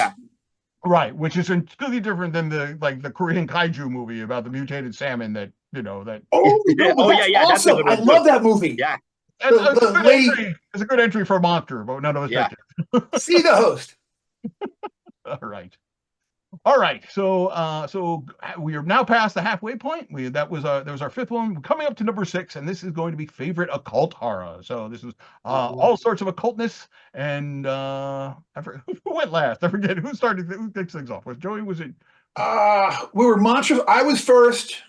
S1: right, which is completely different than the Korean kaiju movie about the mutated salmon that.
S2: Oh, that's awesome! I love that movie.
S3: Yeah,
S1: it's a good entry for a monster, but none of us picked
S2: it. See The Host.
S1: All right. So we are now past the halfway point. That was our fifth one. We're coming up to number 6, and this is going to be favorite occult horror. So this is all sorts of occultness. And I forget who went last. I forget who started. Who kicks things off? Was Joey? Was it?
S2: We were monsters. I was first.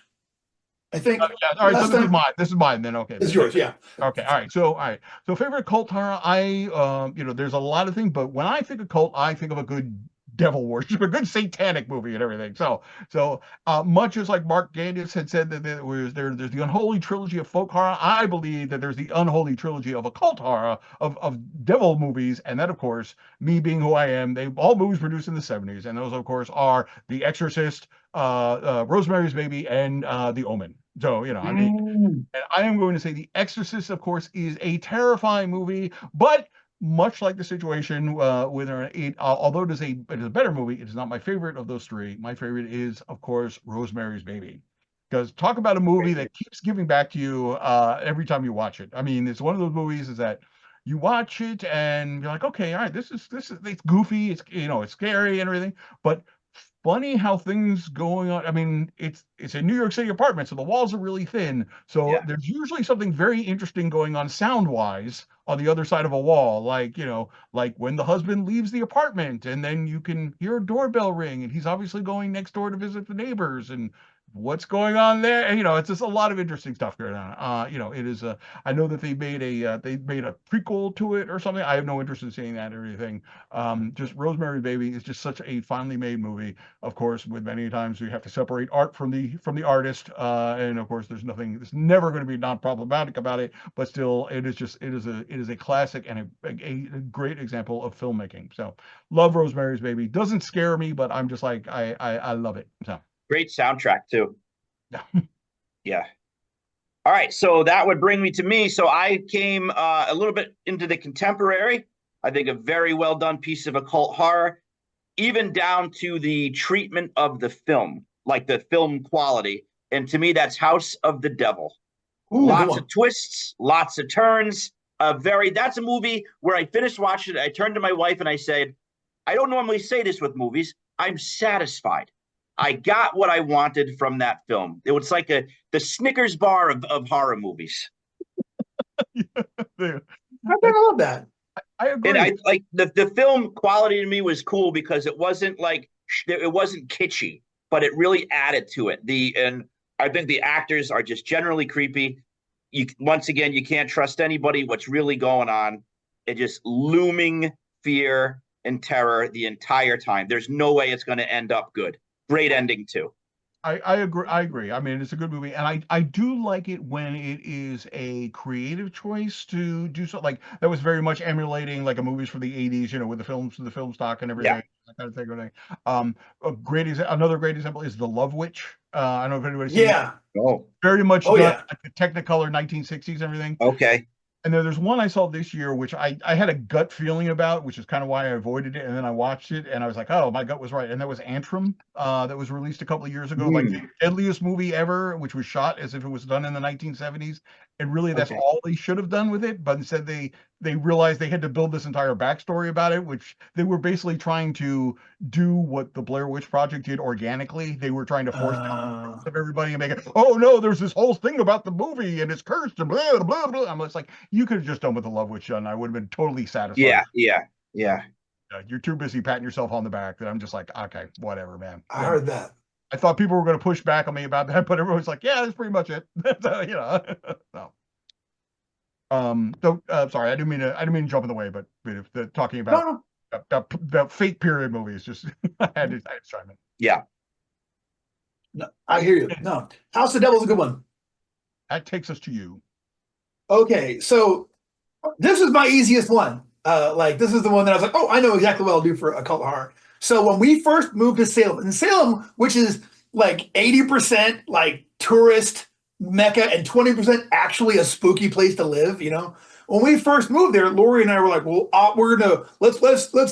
S2: I think
S1: Yeah, all right, so
S2: last
S1: this is
S2: time
S1: mine. This is mine then. Okay,
S2: is
S1: then.
S2: yours. Yeah.
S1: Okay, all right. So favorite cult horror, there's a lot of things, but when I think of cult, I think of a good devil worship, a good satanic movie and everything. So much as like Mark Gatiss had said that there's the unholy trilogy of folk horror, I believe that there's the unholy trilogy of occult horror of devil movies, and that of course, me being who I am, they all movies produced in the 70s, and those of course are The Exorcist, Rosemary's Baby, and The Omen. So, I mean,
S2: Mm.
S1: and I am going to say The Exorcist, of course, is a terrifying movie, but much like the situation with it, although it is a better movie, it is not my favorite of those three. My favorite is, of course, Rosemary's Baby. Because talk about a movie that keeps giving back to you every time you watch it. I mean, it's one of those movies is that you watch it and you're like, okay, all right, this is it's goofy, it's scary and everything, but funny how things going on. I mean, it's a New York City apartment, so the walls are really thin. So
S3: Yeah.
S1: there's usually something very interesting going on sound wise on the other side of a wall, like when the husband leaves the apartment and then you can hear a doorbell ring and he's obviously going next door to visit the neighbors and what's going on there. And, it's just a lot of interesting stuff going on. It is a. I know that they made a prequel to it or something. I have no interest in seeing that or anything. Just Rosemary Baby is just such a finely made movie. Of course, with many times we have to separate art from the artist, and of course, there's never going to be non-problematic about it. But still, it is a classic and a great example of filmmaking. So, love Rosemary's Baby. Doesn't scare me, but I'm just like I love it. So,
S3: Great soundtrack too.
S1: yeah.
S3: Yeah. All right, so that would bring me to me. So I came a little bit into the contemporary. I think a very well done piece of occult horror, even down to the treatment of the film, like the film quality. And to me, that's House of the Devil.
S2: Ooh, good
S3: Lots
S2: one.
S3: of twists, lots of turns. That's a movie where I finished watching it. I turned to my wife and I said, I don't normally say this with movies. I'm satisfied. I got what I wanted from that film. It was like the Snickers bar of horror movies.
S1: Yeah.
S2: I love that.
S1: I
S3: And
S1: agree.
S3: I like the film quality to me was cool because it wasn't kitschy, but it really added to it. And I think the actors are just generally creepy. Once again, you can't trust anybody. What's really going on? It just looming fear and terror the entire time. There's no way it's going to end up good. Great ending too.
S1: I agree. I agree. I mean, it's a good movie, and I do like it when it is a creative choice to do something like that was very much emulating like a movies from the 80s, with the film stock and
S3: Yeah.
S1: everything, that kind of thing. Everything. Another great example is The Love Witch. I don't know if anybody's seen that.
S2: Yeah.
S3: Oh,
S1: Very much
S2: Oh
S1: done
S2: yeah.
S1: like the Technicolor 1960s and everything.
S3: okay.
S1: And then there's one I saw this year, which I had a gut feeling about, which is kind of why I avoided it. And then I watched it and I was like, oh, my gut was right. And that was Antrim, that was released a couple of years ago, like the deadliest movie ever, which was shot as if it was done in the 1970s. And really, that's
S3: Okay.
S1: all they should have done with it. But instead, they realized they had to build this entire backstory about it, which they were basically trying to do what the Blair Witch Project did organically. They were trying to force of everybody and make it, oh no, there's this whole thing about the movie and it's cursed and blah blah blah. I'm just like, you could have just done with the Love Witch done. I would have been totally satisfied.
S3: Yeah, yeah, yeah.
S1: You're too busy patting yourself on the back that I'm just like, okay, whatever, man.
S2: I heard that.
S1: I thought people were going to push back on me about that, but everyone's like, yeah, that's pretty much it. So, so. Sorry, I didn't mean to jump in the way, but if the talking about
S2: No,
S1: about fake period movies, just I had to chime in.
S3: Yeah.
S2: no, I hear you. No, House of the Devil's a good one.
S1: That takes us to you.
S2: Okay, so this is my easiest one. Like this is the one that I was like, oh, I know exactly what I'll do for occult horror. So when we first moved to Salem, in Salem, which is like 80% like tourist mecca and 20% actually a spooky place to live, when we first moved there, Lori and I were like, well, we're gonna let's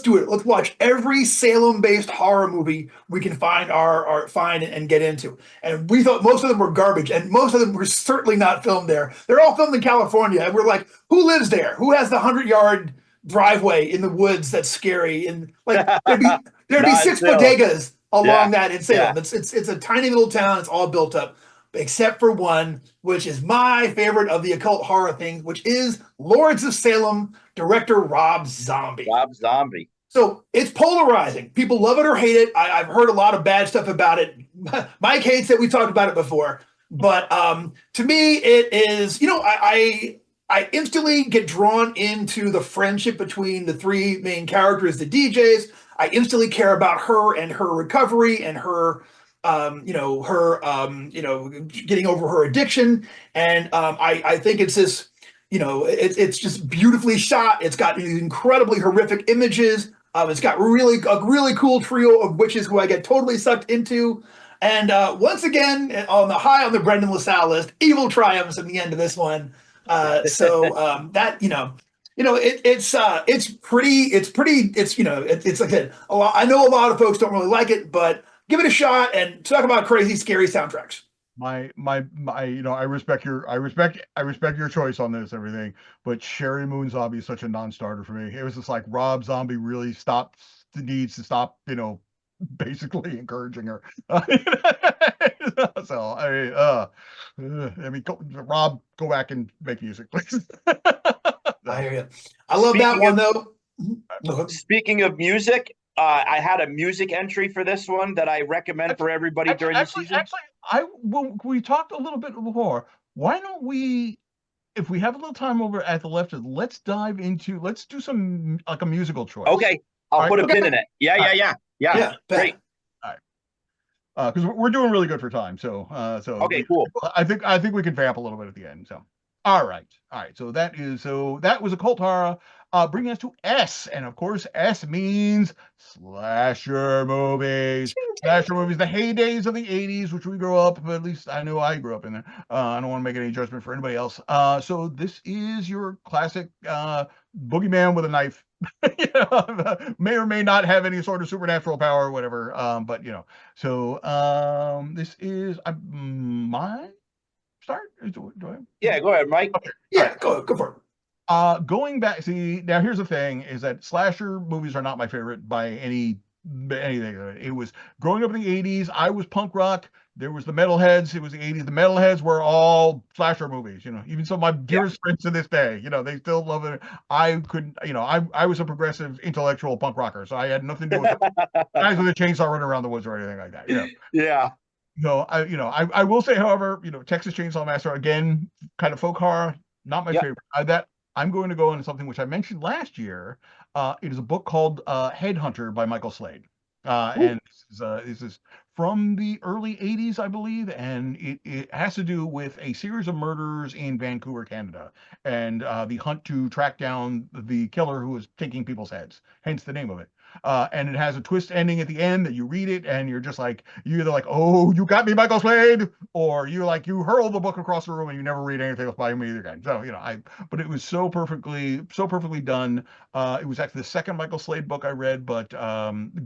S2: do it. Let's watch every Salem-based horror movie we can find and get into. And we thought most of them were garbage, and most of them were certainly not filmed there. They're all filmed in California, and we're like, who lives there? Who has the 100-yard driveway in the woods that's scary? And like there'd be six bodegas along that in Salem.
S3: Yeah.
S2: It's a tiny little town. It's all built up except for one, which is my favorite of the occult horror things, which is Lords of Salem, director Rob Zombie.
S3: Rob Zombie.
S2: So it's polarizing. People love it or hate it. I've heard a lot of bad stuff about it. Mike hates it. We talked about it before. But to me, it is, I instantly get drawn into the friendship between the three main characters, the DJs. I instantly care about her and her recovery and her, getting over her addiction. And I think it's this, it's just beautifully shot. It's got these incredibly horrific images. It's got a really cool trio of witches who I get totally sucked into. And once again, on the Brendan LaSalle list, evil triumphs in the end of this one. That it's like a lot. I know a lot of folks don't really like it, but give it a shot and talk about crazy, scary soundtracks.
S1: I respect your choice on this, everything, but Sherry Moon Zombie is such a non-starter for me. It was just like Rob Zombie really needs to stop, basically encouraging her. So Rob, go back and make music, please.
S2: I hear you. I love that one though.
S4: Speaking of music, I had a music entry for this one that I recommend for everybody during the season.
S1: We talked a little bit before. Why don't we, if we have a little time over at the left, let's do some like a musical choice.
S4: Okay, I'll put a pin in it. Yeah. Great.
S1: All right. Because we're doing really good for time. So
S4: okay, cool.
S1: I think we can vamp a little bit at the end. So all right. So that was Occult Horror. Bringing us to S, and of course S means slasher movies. Slasher movies, the heydays of the 80s, which we grew up, but at least I know I grew up in there. I don't want to make any judgment for anybody else. So this is your classic boogeyman with a knife. May or may not have any sort of supernatural power or whatever. But this is my start.
S4: Yeah, go ahead, Mike.
S2: Okay. Yeah, go for it.
S1: Going back, see, now here's the thing, is that slasher movies are not my favorite by anything. It was growing up in the 80s, I was punk rock, there was the metalheads, it was the 80s, the metalheads were all slasher movies, even some of my dearest friends to this day, they still love it. I couldn't, I was a progressive intellectual punk rocker, so I had nothing to do with guys with a chainsaw running around the woods or anything like that,
S4: Yeah.
S1: No, I will say, however, Texas Chainsaw Massacre, again, kind of folk horror, not my favorite. That I'm going to go into something which I mentioned last year. It is a book called Headhunter by Michael Slade. And this is from the early 80s, I believe, and it has to do with a series of murders in Vancouver, Canada, and the hunt to track down the killer who was taking people's heads, hence the name of it. And it has a twist ending at the end that you read it and you're just like, you're either like, oh, you got me, Michael Slade, or you hurl the book across the room and you never read anything else by me either again. So, but it was so perfectly done. It was actually the second Michael Slade book I read, but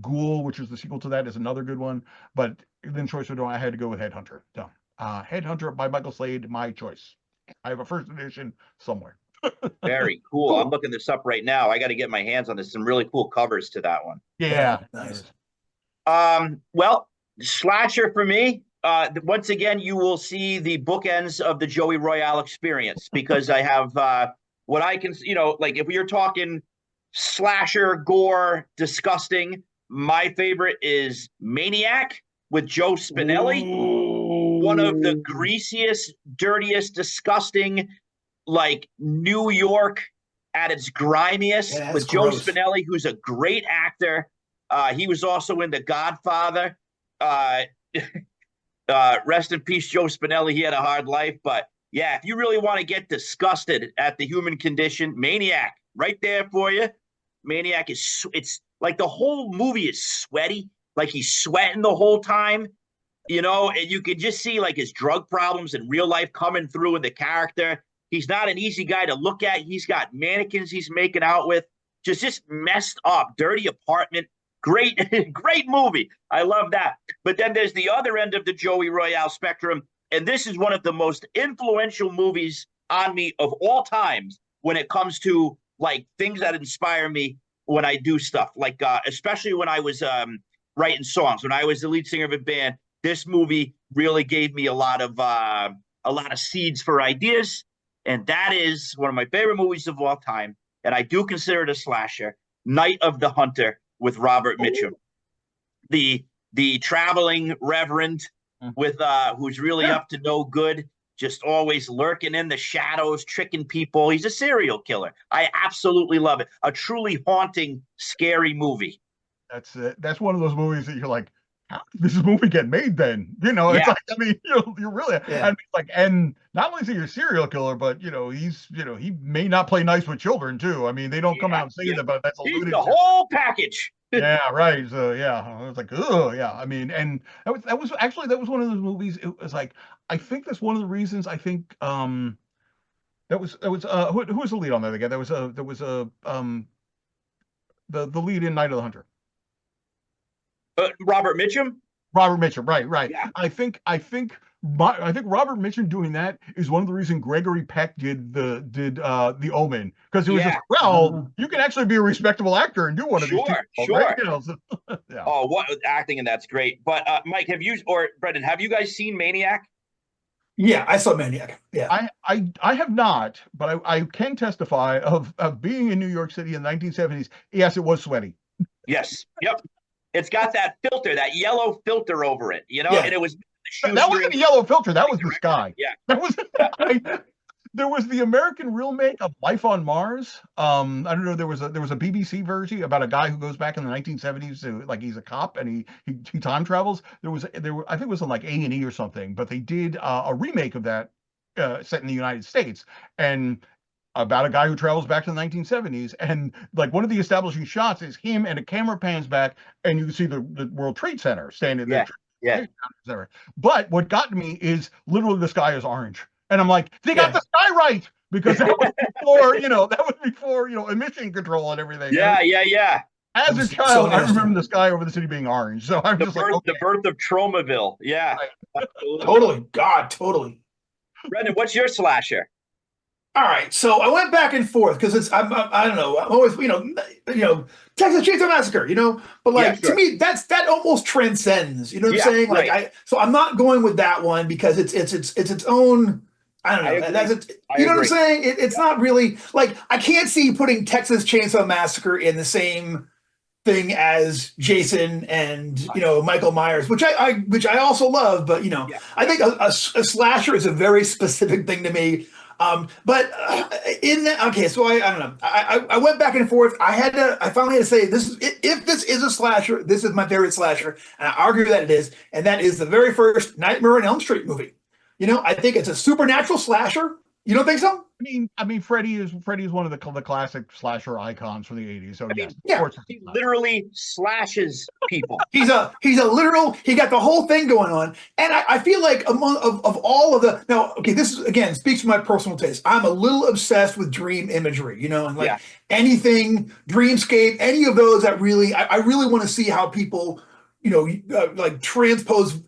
S1: Ghoul, which is the sequel to that, is another good one. But then I had to go with Headhunter. So Headhunter by Michael Slade, my choice. I have a first edition somewhere.
S4: Very cool. I'm looking this up right now. I got to get my hands on this. Some really cool covers to that one.
S1: Yeah.
S2: Nice.
S4: Well, slasher for me. Once again, you will see the bookends of the Joey Royale experience because I have what I can, like if you're talking slasher, gore, disgusting, my favorite is Maniac with Joe Spinelli.
S1: Ooh.
S4: One of the greasiest, dirtiest, disgusting, like New York at its grimiest, with Joe Spinelli, who's a great actor. He was also in The Godfather. Rest in peace, Joe Spinelli. He had a hard life, but yeah, if you really want to get disgusted at the human condition, Maniac, right there for you. Maniac it's like the whole movie is sweaty, like he's sweating the whole time, and you can just see like his drug problems in real life coming through in the character. He's not an easy guy to look at. He's got mannequins he's making out with, just messed up, dirty apartment. Great, great movie. I love that. But then there's the other end of the Joey Royale spectrum, and this is one of the most influential movies on me of all times when it comes to like things that inspire me when I do stuff. Like especially when I was writing songs, when I was the lead singer of a band. This movie really gave me a lot of seeds for ideas. And that is one of my favorite movies of all time. And I do consider it a slasher, Night of the Hunter with Robert Mitchum. The traveling reverend with who's really up to no good, just always lurking in the shadows, tricking people. He's a serial killer. I absolutely love it. A truly haunting, scary movie.
S1: That's one of those movies that you're like, how did this movie get made then? It's
S4: Yeah.
S1: like, I mean, you're really,
S2: Yeah.
S1: and it's like, and not only is he a serial killer, but he may not play nice with children too. I mean, they don't come out and say that, but that's
S4: He's
S1: alluded
S4: the
S1: to.
S4: whole package.
S1: Yeah, right. So yeah, I was like, oh yeah. I mean, and that was one of those movies. It was like, I think that's one of the reasons. I think who was the lead on that again? The lead in Night of the Hunter.
S4: Robert Mitchum.
S1: Robert Mitchum, right.
S4: Yeah.
S1: I think Robert Mitchum doing that is one of the reasons Gregory Peck did the Omen, because it was just, well, you can actually be a respectable actor and do one of these two,
S4: Sure.
S1: right? Yeah.
S4: Oh, what acting, and that's great. But Mike, Brendan, have you guys seen Maniac?
S2: Yeah, I saw Maniac. Yeah.
S1: I have not, but I can testify of being in New York City in the 1970s. Yes, it was sweaty.
S4: Yes. Yep. It's got that filter, that yellow filter over it,
S2: Yeah.
S4: and it was
S1: That wasn't a yellow filter. That was the sky.
S4: Yeah.
S1: That was. There was the American remake of Life on Mars. I don't know. There was a BBC version about a guy who goes back in the 1970s to, like, he's a cop and he time travels. I think it was on like A&E or something, but they did a remake of that set in the United States, and about a guy who travels back to the 1970s, and like one of the establishing shots is him, and a camera pans back and you can see the World Trade Center standing there.
S4: Yeah.
S1: But what got me is literally the sky is orange. And I'm like, they got the sky right, because that was before, emission control and everything.
S4: Yeah.
S1: As a child, I remember the sky over the city being orange. So I'm just like, okay.
S4: The birth of Tromaville. Yeah.
S1: Right.
S2: Totally. God, totally.
S4: Brendan, what's your slasher?
S2: All right, so I went back and forth because I don't know, I'm always Texas Chainsaw Massacre, but like, to me that almost transcends, you know what I'm saying? Like,
S4: right.
S2: so I'm not going with that one because it's its own. I don't know. You know what I'm saying? It's not really like, I can't see putting Texas Chainsaw Massacre in the same thing as Jason and Michael Myers, which I also love, but I think a slasher is a very specific thing to me. But in that, okay, so I don't know. I went back and forth. I finally had to say, if this is a slasher, this is my favorite slasher, and I argue that it is, and that is the very first Nightmare on Elm Street movie. I think it's a supernatural slasher. You don't think so?
S1: I mean, Freddy is one of the classic slasher icons from the 80s. So
S4: he literally slashes people.
S2: He's a literal. He got the whole thing going on, and I feel like among of all of the this is, again, speaks to my personal taste. I'm a little obsessed with dream imagery, and like anything dreamscape, any of those that really I really want to see how people like transpose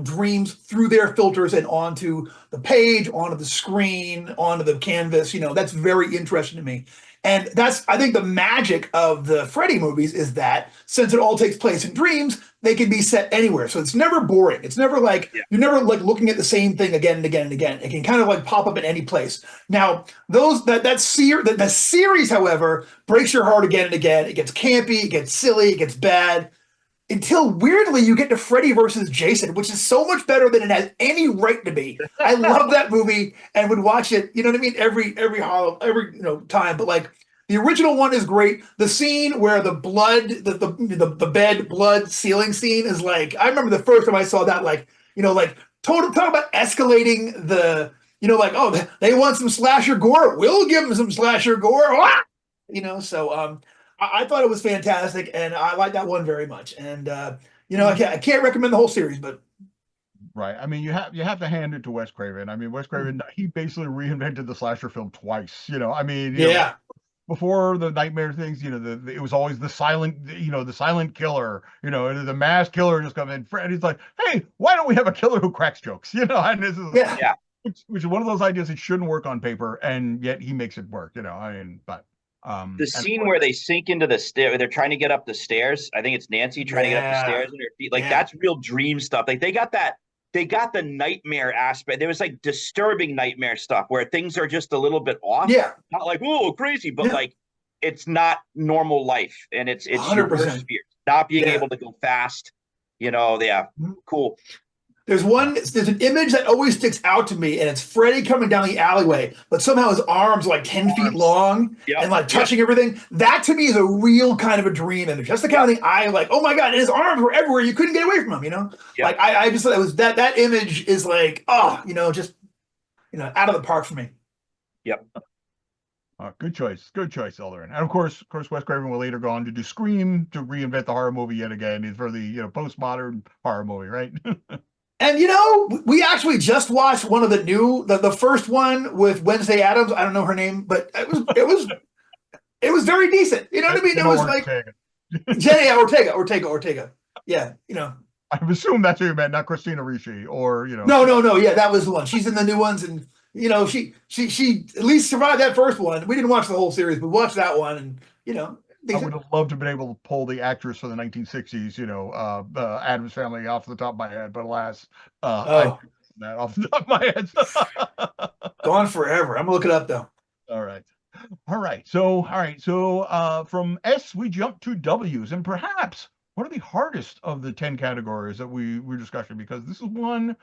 S2: dreams through their filters and onto the page, onto the screen, onto the canvas. That's very interesting to me. And that's, I think, the magic of the Freddy movies is that since it all takes place in dreams, they can be set anywhere. So it's never boring. It's never like, you're never like looking at the same thing again and again and again. It can kind of like pop up in any place. Now, that series, however, breaks your heart again and again. It gets campy, it gets silly, it gets bad. Until weirdly you get to Freddy versus Jason, which is so much better than it has any right to be. I love that movie and would watch it, every time. But like, the original one is great. The scene where the blood, the bed blood ceiling scene is like, I remember the first time I saw that, like, talk about escalating the, oh, they want some slasher gore. We'll give them some slasher gore. So I thought it was fantastic, and I like that one very much. And I can't recommend the whole series, but
S1: right. I mean, you have to hand it to Wes Craven. I mean, Wes Craven, he basically reinvented the slasher film twice. I mean, before the nightmare things, it was always the silent, the silent killer, the mass killer just come in. Freddy's like, hey, why don't we have a killer who cracks jokes? And this is which is one of those ideas that shouldn't work on paper, and yet he makes it work. I mean, but.
S4: The scene where they sink into the stair, they're trying to get up the stairs. I think it's Nancy trying to get up the stairs in her feet. Like, that's real dream stuff. Like, they got the nightmare aspect. There was like disturbing nightmare stuff where things are just a little bit off.
S2: Yeah.
S4: Not like, oh, crazy, but like, it's not normal life. And it's
S2: 100%.
S4: Not being able to go fast. Cool.
S2: There's an image that always sticks out to me, and it's Freddy coming down the alleyway, but somehow his arms are like 10 feet long and like touching everything. That to me is a real kind of a dream image. That's the kind of thing I like. Oh my God, and his arms were everywhere. You couldn't get away from him, you know? Like I just thought it was that image is like, oh, just out of the park for me.
S4: Yep.
S1: Good choice, Elder. And of course, Wes Craven will later go on to do Scream, to reinvent the horror movie yet again for the postmodern horror movie, right?
S2: And we actually just watched one of the first one with Wednesday Addams. I don't know her name, but it was very decent. You know what I mean? It was like Jenny Ortega. Yeah,
S1: I assume that's who you meant, not Christina Ricci, or
S2: No. Yeah, that was the one. She's in the new ones, and she at least survived that first one. We didn't watch the whole series, but we watched that one, and
S1: I would have loved to have been able to pull the actress for the 1960s, Addams Family off the top of my head, but alas, I that off the top of my head.
S2: Gone forever. I'm gonna look it up though.
S1: All right. So from S we jump to W's, and perhaps one of the hardest of the 10 categories that we're discussing, because this is one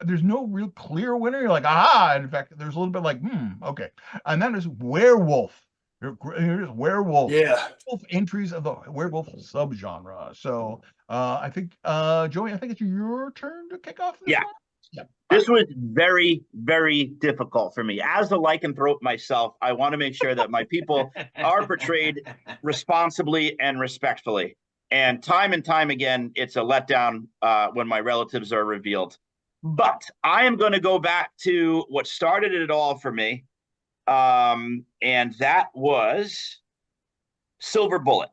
S1: there's no real clear winner. You're like, aha. In fact, there's a little bit like, okay. And that is werewolf. Here's werewolf.
S2: Yeah.
S1: Werewolf entries of the werewolf subgenre. So I think, Joey, I think it's your turn to kick off.
S4: Yeah. This was very, very difficult for me. As the lycanthrope myself, I want to make sure that my people are portrayed responsibly and respectfully. And time again, it's a letdown when my relatives are revealed. But I am going to go back to what started it all for me. And that was Silver Bullet.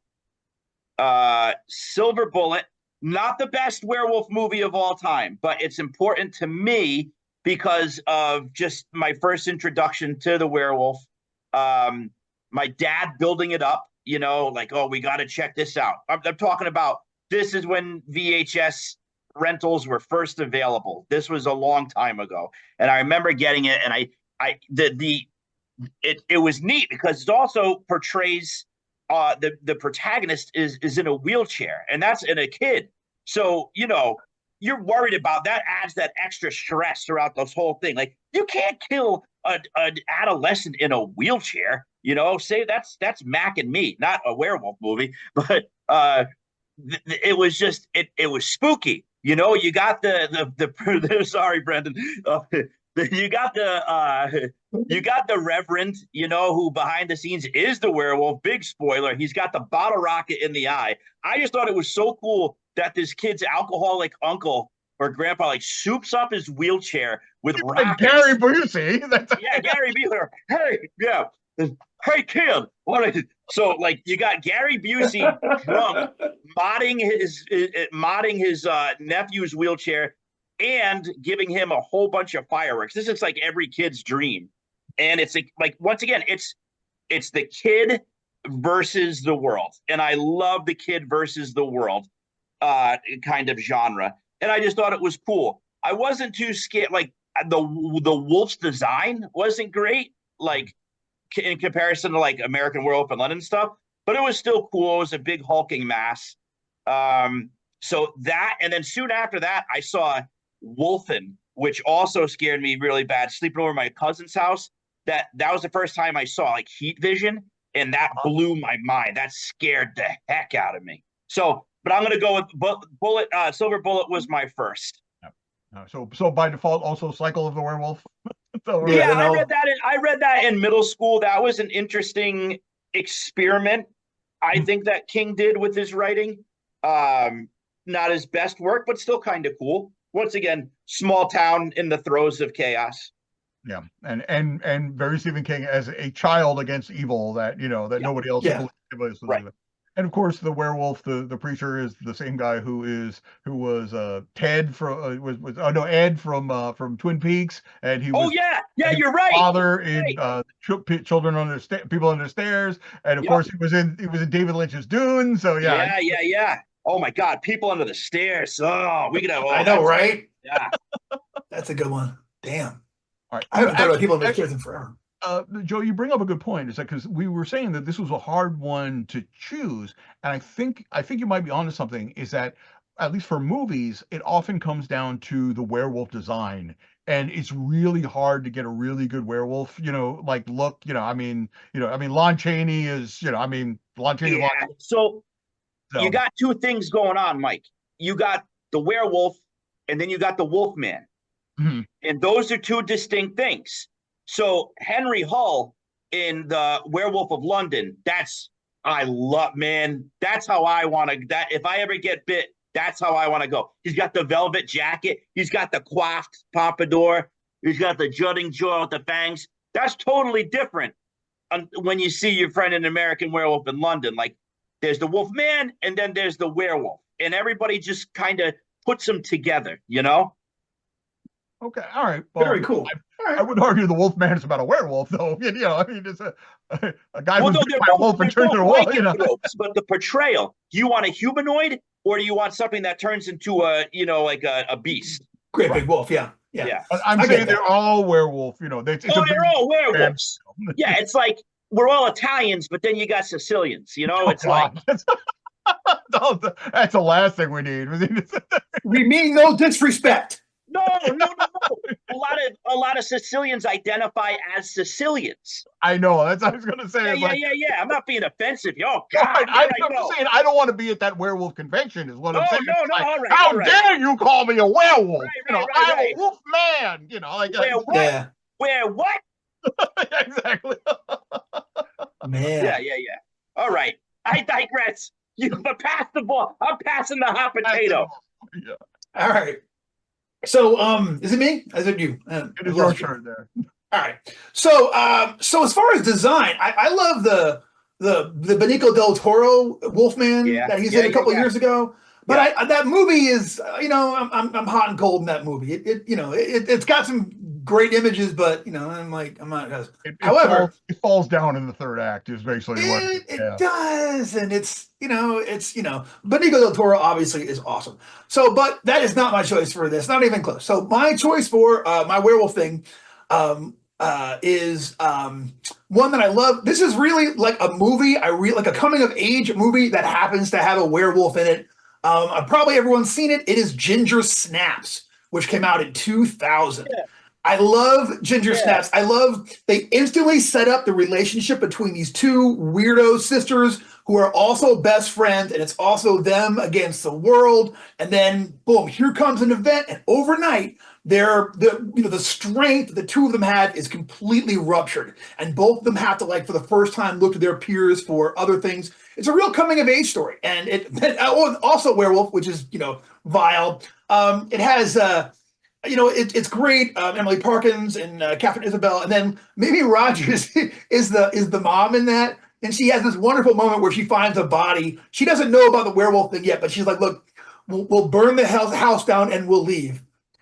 S4: Silver Bullet, not the best werewolf movie of all time, but it's important to me because of just my first introduction to the werewolf. My dad building it up, like, oh, we got to check this out. I'm talking about, this is when VHS rentals were first available. This was a long time ago. And I remember getting it, and it was neat because it also portrays the protagonist is in a wheelchair, and that's in a kid. So, you're worried about that, adds that extra stress throughout this whole thing. Like, you can't kill an adolescent in a wheelchair, say that's Mac and Me, not a werewolf movie, but it was just, it was spooky. You got the sorry, Brendan. You got the Reverend, who behind the scenes is the werewolf. Big spoiler. He's got the bottle rocket in the eye. I just thought it was so cool that this kid's alcoholic uncle or grandpa soups up his wheelchair with rockets.
S1: Gary Busey.
S4: Yeah, Gary Busey. Hey kid, so you got Gary Busey drunk, modding his nephew's wheelchair and giving him a whole bunch of fireworks. This is like every kid's dream, and it's like once again, it's the kid versus the world, and I love the kid versus the world kind of genre, and I just thought it was cool. I wasn't too scared. Like the wolf's design wasn't great, like in comparison to like American Werewolf in London stuff, but it was still cool. It was a big hulking mass. So that, and then soon after that, I saw Wolfen, which also scared me really bad. Sleeping over at my cousin's house, that was the first time I saw like heat vision, and that blew my mind. That scared the heck out of me. So, but I'm gonna go with Silver Bullet was my first.
S1: So by default, also Cycle of the Werewolf.
S4: Yeah, I read that in middle school. That was an interesting experiment, I think, that King did with his writing. Not his best work, but still kind of cool. Once again, small town in the throes of chaos.
S1: Yeah, and very Stephen King as a child against evil that nobody else believes. Right. And of course, the werewolf, the preacher, is the same guy who was Ted from Ed from Twin Peaks, and he was
S4: you're right.
S1: Father in Children on the People on the Stairs, and of course he was in David Lynch's Dune. So
S4: yeah. Oh my God, People Under the Stairs. Oh, we could have.
S2: I know, right?
S4: Yeah,
S2: that's a good one. Damn.
S1: All right,
S2: I haven't thought about People Under the Stairs in forever.
S1: Joe, you bring up a good point. It's like, because we were saying that this was a hard one to choose, and I think you might be onto something. Is that at least for movies, it often comes down to the werewolf design. And it's really hard to get a really good werewolf, like look, Lon Chaney is, Lon Chaney,
S4: Yeah. So you
S1: so,
S4: got two things going on, Mike. You got the werewolf, and then you got the wolfman.
S1: mhm.
S4: And those are two distinct things. So Henry Hull in the Werewolf of London, I love, man. That's how I want to. That if I ever get bit, that's how I want to go. He's got the velvet jacket. He's got the coiffed pompadour. He's got the jutting jaw with the fangs. That's totally different when you see your friend in American Werewolf in London. Like there's the wolf man and then there's the werewolf. And everybody just kind of puts them together, you know?
S1: Okay, all right. Well,
S2: Very cool.
S1: I would argue the Wolfman is about a werewolf, though. It's a guy
S4: Well,
S1: who's
S4: no,
S1: bitten by a wolf and
S4: they're
S1: turns into a
S4: both
S1: wolf.
S4: lycanthropes, but the portrayal. Do you want a humanoid or do you want something that turns into like a beast?
S2: Great big wolf. Yeah.
S1: I'm saying they're all werewolf. They're
S4: all werewolves. Yeah, it's like we're all Italians, but then you got Sicilians. It's like
S1: that's the last thing we need.
S2: We mean no disrespect.
S4: no. A lot of Sicilians identify as Sicilians.
S1: I know. That's what I was going to say.
S4: Yeah. I'm not being offensive. Oh God,
S1: I'm just saying I don't want to be at that werewolf convention. Is what I'm saying.
S4: No. All right.
S1: How dare you call me a werewolf?
S4: Right,
S1: I'm a wolf man.
S4: Where what?
S2: Yeah.
S4: Where what?
S1: Exactly.
S2: Man.
S4: Yeah. All right. I digress. But pass the ball. I'm passing the hot potato.
S1: Yeah.
S2: All right. So, is it me? Is it you?
S1: It is your turn there.
S2: All right. So, as far as design, I love the Benicio del Toro Wolfman that he's in a couple years ago. But that movie is, I'm hot and cold in that movie. It's got some great images, but I'm not. However,
S1: it falls down in the third act. Is basically what
S2: it does, and it's Benicio del Toro obviously is awesome. So, but that is not my choice for this. Not even close. So, my choice for my werewolf thing is one that I love. This is really like a movie. I really like a coming of age movie that happens to have a werewolf in it. Probably everyone's seen it. It is Ginger Snaps, which came out in 2000. Yeah. I love Ginger Snaps. They instantly set up the relationship between these two weirdo sisters who are also best friends, and it's also them against the world. And then, boom, here comes an event, and overnight, the strength the two of them have is completely ruptured, and both of them have to, like, for the first time, look to their peers for other things. It's a real coming of age story, and also werewolf, which is vile. It has. It's great. Emily Parkins and Catherine Isabel, and then Mimi Rogers is the mom in that, and she has this wonderful moment where she finds a body. She doesn't know about the werewolf thing yet, but she's like, "Look, we'll burn the house down and we'll leave."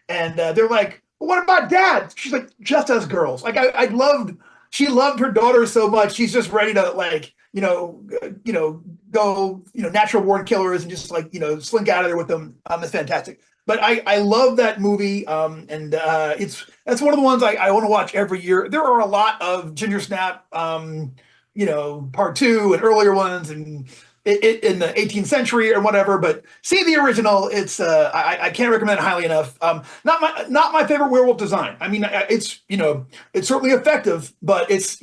S2: And they're like, well, "What about Dad?" She's like, "Just us girls." Like she loved her daughter so much. She's just ready to go natural born killers and just slink out of there with them. It's fantastic. But I love that movie, and that's one of the ones I want to watch every year. There are a lot of Ginger Snap, part 2 and earlier ones, and it in the 18th century or whatever. But see the original. It's I can't recommend it highly enough. Not my favorite werewolf design. I mean, it's certainly effective, but it's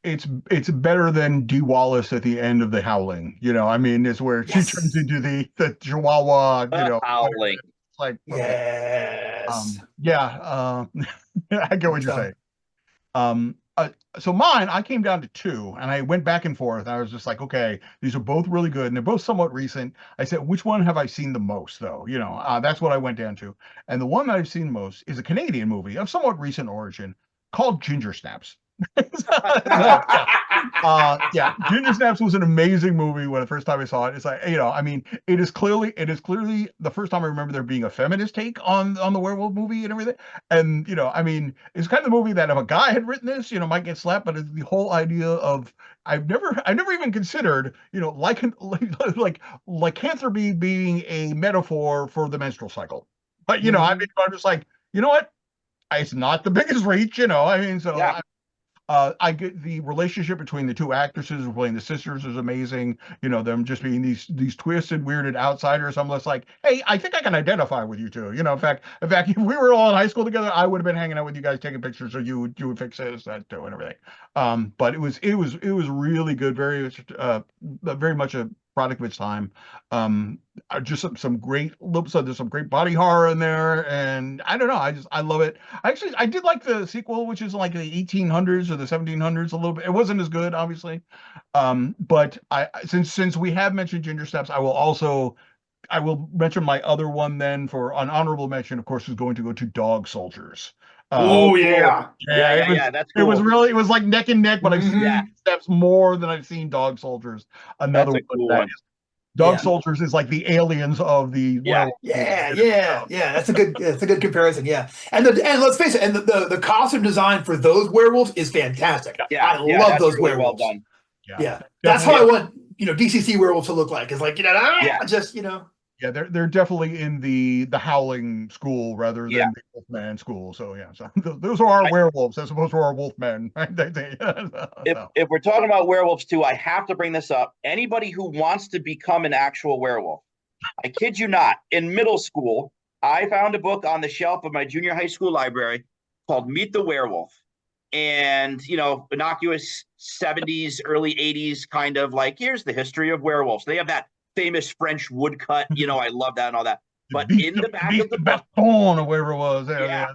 S1: It's better than Dee Wallace at the end of The Howling. It's where she turns into the Chihuahua.
S4: Howling.
S1: It's like,
S2: yes,
S1: I get what you're saying. So mine, I came down to 2, and I went back and forth. I was just like, okay, these are both really good, and they're both somewhat recent. I said, which one have I seen the most, though? That's what I went down to. And the one that I've seen most is a Canadian movie of somewhat recent origin called Ginger Snaps. Ginger Snaps was an amazing movie when the first time I saw it. It's like, it is clearly the first time I remember there being a feminist take on the werewolf movie and everything. And it's kind of the movie that if a guy had written this, might get slapped. But it's the whole idea of I've never even considered lycanthropy being a metaphor for the menstrual cycle. But I'm just like, you know what? It's not the biggest reach, so. Yeah. I get the relationship between the two actresses who are playing the sisters is amazing. Them just being these twisted, weirded outsiders. I'm just like, hey, I think I can identify with you two. In fact, if we were all in high school together, I would have been hanging out with you guys taking pictures, or you would fix that too and everything. But it was really good, very much a product of its time. Just some great looks. There's some great body horror in there, and I don't know. I love it. Actually, I did like the sequel, which is like the 1800s or the 1700s a little bit. It wasn't as good, obviously. But since we have mentioned Ginger Snaps, I will mention my other one then for an honorable mention. Of course, is going to go to Dog Soldiers.
S2: Oh
S4: cool.
S2: yeah.
S4: Yeah,
S1: it was
S4: that's
S1: it was
S4: cool.
S1: really it was like neck and neck, but I've seen
S2: Mhm.
S4: Yeah,
S1: Steps more than I've seen Dog Soldiers. Another
S4: that's a
S1: one
S4: cool
S1: that
S4: one.
S1: is Dog
S2: Yeah.
S1: Soldiers is like the aliens of the
S4: Yeah.
S1: werewolf movies.
S2: Yeah. That's a good comparison. Yeah, and let's face it, and the costume design for those werewolves is fantastic.
S4: Yeah,
S2: I
S4: yeah,
S2: love
S4: that's
S2: those
S4: really well
S2: werewolves.
S4: done.
S1: Yeah,
S2: Yeah, that's how
S1: definitely.
S2: I want DCC werewolves to look like. It's like
S4: Yeah,
S2: just
S1: Yeah, they're definitely in the Howling school rather
S4: yeah.
S1: than the Wolfman school. So yeah, so those are our
S4: I,
S1: werewolves as opposed to our Wolfmen. Right?
S4: if we're talking about werewolves too, I have to bring this up. Anybody who wants to become an actual werewolf, I kid you not, in middle school, I found a book on the shelf of my junior high school library called Meet the Werewolf. And, innocuous 70s, early 80s kind of like, here's the history of werewolves. They have that famous French woodcut. I love that and all that. But
S1: Beast
S4: in the back
S1: Beast
S4: of the
S1: of
S4: book,
S1: Baston or whatever it was.
S4: yeah,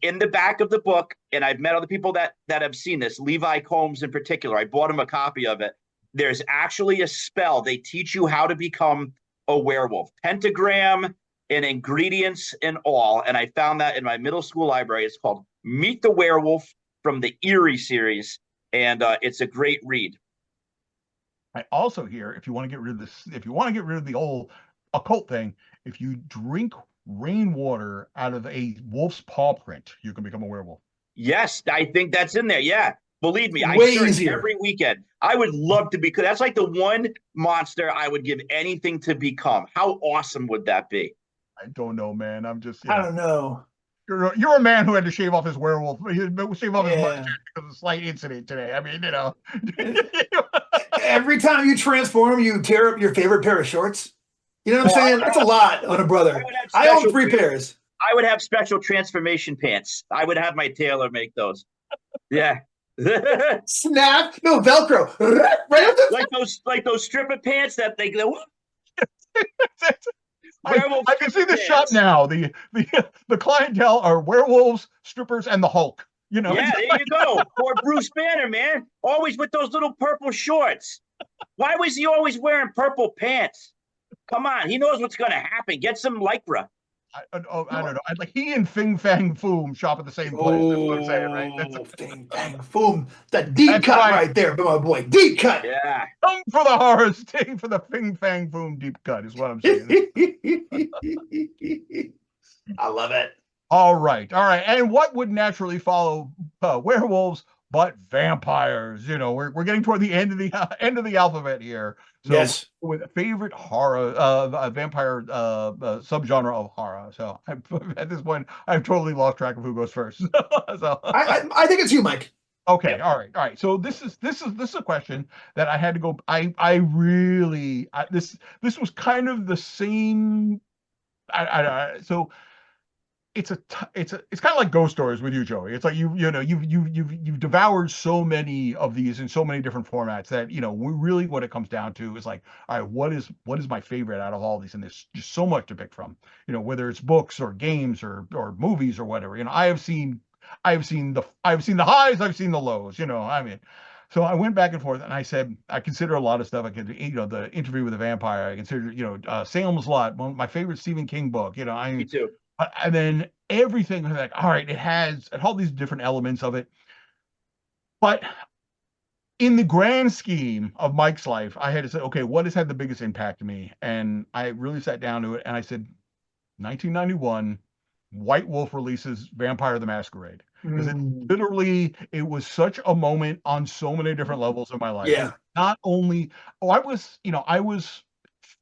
S4: in the back of the book, and I've met other people that have seen this, Levi Combs in particular. I bought him a copy of it. There's actually a spell. They teach you how to become a werewolf, pentagram and ingredients and all. And I found that in my middle school library. It's called Meet the Werewolf from the Eerie series, and it's a great read.
S1: I also hear if you want to get rid of this, if you want to get rid of the old occult thing, if you drink rainwater out of a wolf's paw print, you can become a werewolf.
S4: Yes, I think that's in there. Yeah. Believe me, I
S2: way
S4: search
S2: easier.
S4: every weekend. I would love to become. That's like the one monster I would give anything to become. How awesome would that be?
S1: I don't know, man. I'm just,
S2: I don't know.
S1: you're a man who had to shave off his werewolf, shave off his mustache
S2: Yeah.
S1: because of a slight incident today. I mean,
S2: Every time you transform, you tear up your favorite pair of shorts. You know what I'm
S4: Oh,
S2: saying? That's a lot on a brother.
S4: would have
S2: I own
S4: special
S2: 3 pairs.
S4: I would have special transformation pants. I would have my tailor make those. Yeah.
S2: Snap. No, Velcro. Right up the
S4: like those stripper pants that they go.
S1: I can see the shot now. The clientele are werewolves, strippers, and the Hulk.
S4: Yeah, there you go. Or Bruce Banner, man. Always with those little purple shorts. Why was he always wearing purple pants? Come on, he knows what's going to happen. Get some lycra.
S1: I don't know. Like he and Fing Fang Foom shop at the same place. That's what I'm saying, right?
S2: Bang, bang, boom. That deep cut right there, my boy. Deep cut.
S4: Yeah.
S1: Come for the horror, stay for the Fing Fang Foom deep cut is what I'm saying.
S2: I love it.
S1: All right. And what would naturally follow werewolves but vampires? We're getting toward the end of the alphabet here. So
S2: Yes.
S1: with favorite horror, vampire subgenre of horror. So at this point, I've totally lost track of who goes first. So
S2: I think it's you, Mike.
S1: okay, all right. So this is a question that I had to go. This was kind of the same. So it's kind of like ghost stories with you, Joey. It's like you've devoured so many of these in so many different formats that really what it comes down to is like, all right, what is my favorite out of all these? And there's just so much to pick from. Whether it's books or games or movies or whatever. I've seen the highs, I've seen the lows. I mean. So I went back and forth, and I said I consider a lot of stuff. I could, the Interview with a Vampire. I consider, Salem's Lot, one of my favorite Stephen King book.
S4: Me too.
S1: And then everything was like, all right, it had all these different elements of it. But in the grand scheme of Mike's life, I had to say, okay, what has had the biggest impact on me? And I really sat down to it and I said, 1991, White Wolf releases Vampire the Masquerade. Because it was such a moment on so many different levels of my life.
S2: Yeah.
S1: Not only, I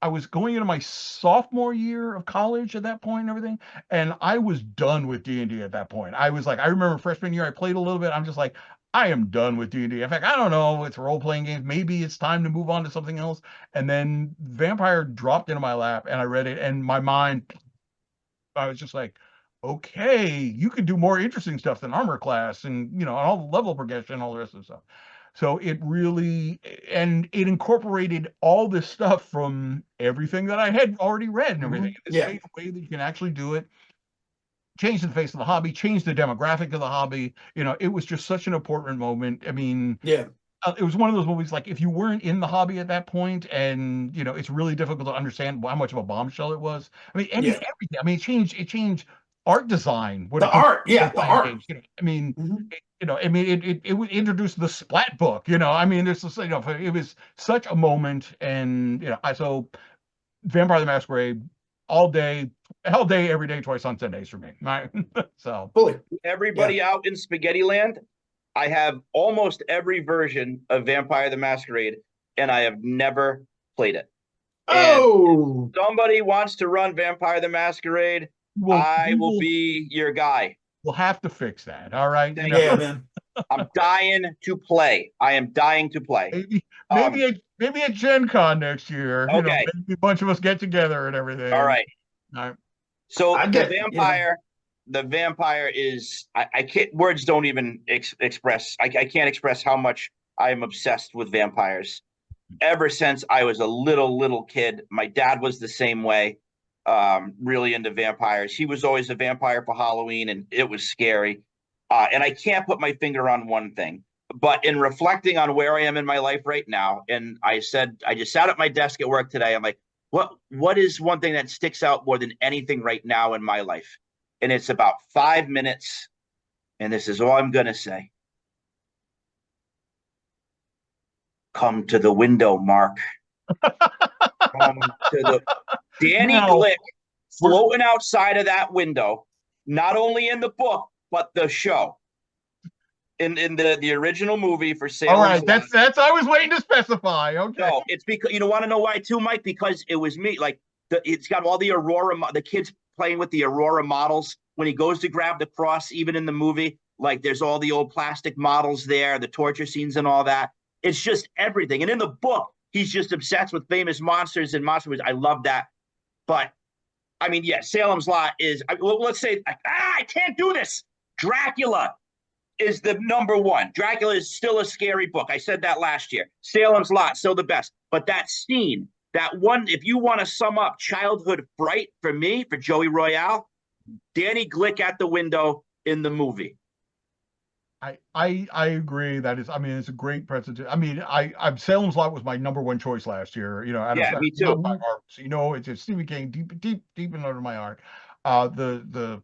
S1: was going into my sophomore year of college at that point and everything, and I was done with D&D at that point. I was like, I remember freshman year, I played a little bit. I'm just like, I am done with D&D. In fact, I don't know. It's role-playing games. Maybe it's time to move on to something else. And then Vampire dropped into my lap, and I read it, and my mind, I was just like, okay, you could do more interesting stuff than armor class, and all the level progression, and all the rest of the stuff. So it really, and it incorporated all this stuff from everything that I had already read and everything. In this
S2: Yeah.
S1: safe way that you can actually do it, change the face of the hobby, change the demographic of the hobby. It was just such an important moment. I mean,
S2: Yeah.
S1: it was one of those movies, like, if you weren't in the hobby at that point, and it's really difficult to understand how much of a bombshell it was. I mean,
S2: Yeah.
S1: everything. I mean, it changed art design when
S2: The
S1: it comes
S2: art.
S1: to
S2: Yeah. The
S1: role-playing
S2: art.
S1: games. I mean,
S2: Mhm.
S1: it would introduce the splat book. I mean, there's this, it was such a moment, and so Vampire the Masquerade all day, every day, twice on Sundays for me. Right? So
S2: Fully.
S4: Everybody
S2: Yeah.
S4: out in Spaghetti Land, I have almost every version of Vampire the Masquerade, and I have never played it. And
S2: Oh.
S4: if somebody wants to run Vampire the Masquerade,
S1: well,
S4: I will be your guy.
S1: we'll have to fix that. All right.
S4: Thank
S2: Yeah,
S4: you.
S2: man.
S4: I'm dying to play. I am dying to play.
S1: Maybe
S4: Um,
S1: maybe at Gen Con next year.
S4: Okay.
S1: Maybe a bunch of us get together and everything.
S4: All right.
S1: All right.
S4: So
S2: I
S4: the
S2: get,
S4: vampire is, I can't, words don't even express. I can't express how much I am obsessed with vampires. Ever since I was a little kid, my dad was the same way. Really into vampires. He was always a vampire for Halloween, and it was scary. And I can't put my finger on one thing, but in reflecting on where I am in my life right now, and I just sat at my desk at work today. I'm like, what is one thing that sticks out more than anything right now in my life? And it's about 5 minutes, and this is all I'm gonna say. Come to the window, Mark. Come to the Danny
S1: Now,
S4: Glick floating outside of that window, not only in the book, but the show. In the original movie for Salem's
S1: all right,
S4: Lot.
S1: that's I was waiting to specify. Okay.
S4: No, it's because you want to know why too, Mike? Because it was me. Like it's got all the the kids playing with the Aurora models. When he goes to grab the cross, even in the movie, like there's all the old plastic models there, the torture scenes and all that. It's just everything. And in the book, he's just obsessed with famous monsters and monster movies. I love that. But I mean, yeah, Salem's Lot is. Let's say, I can't do this. Dracula is the number one. Dracula is still a scary book. I said that last year. Salem's Lot, still the best. But that scene, that one, if you want to sum up childhood fright for me, for Joey Royale, Danny Glick at the window in the movie.
S1: I agree. That is, I mean, it's a great precedent. I mean, I Salem's Lot was my number one choice last year.
S4: Yeah, me too.
S1: Not by heart. So, it's Stephen King, deep and under my heart. The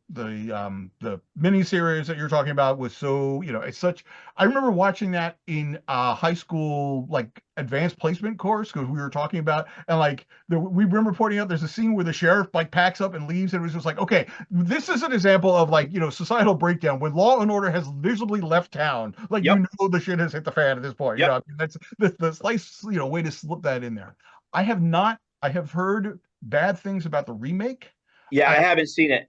S1: miniseries that you're talking about was so, it's such. I remember watching that in high school, like advanced placement course, because we were talking about, and like we remember pointing out there's a scene where the sheriff like packs up and leaves, and it was just like, okay, this is an example of like societal breakdown when law and order has visibly left town. Like
S4: Yep.
S1: the shit has hit the fan at this point.
S4: Yep.
S1: I mean, that's the slice way to slip that in there. I have heard bad things about the remake.
S4: Yeah, I haven't seen it.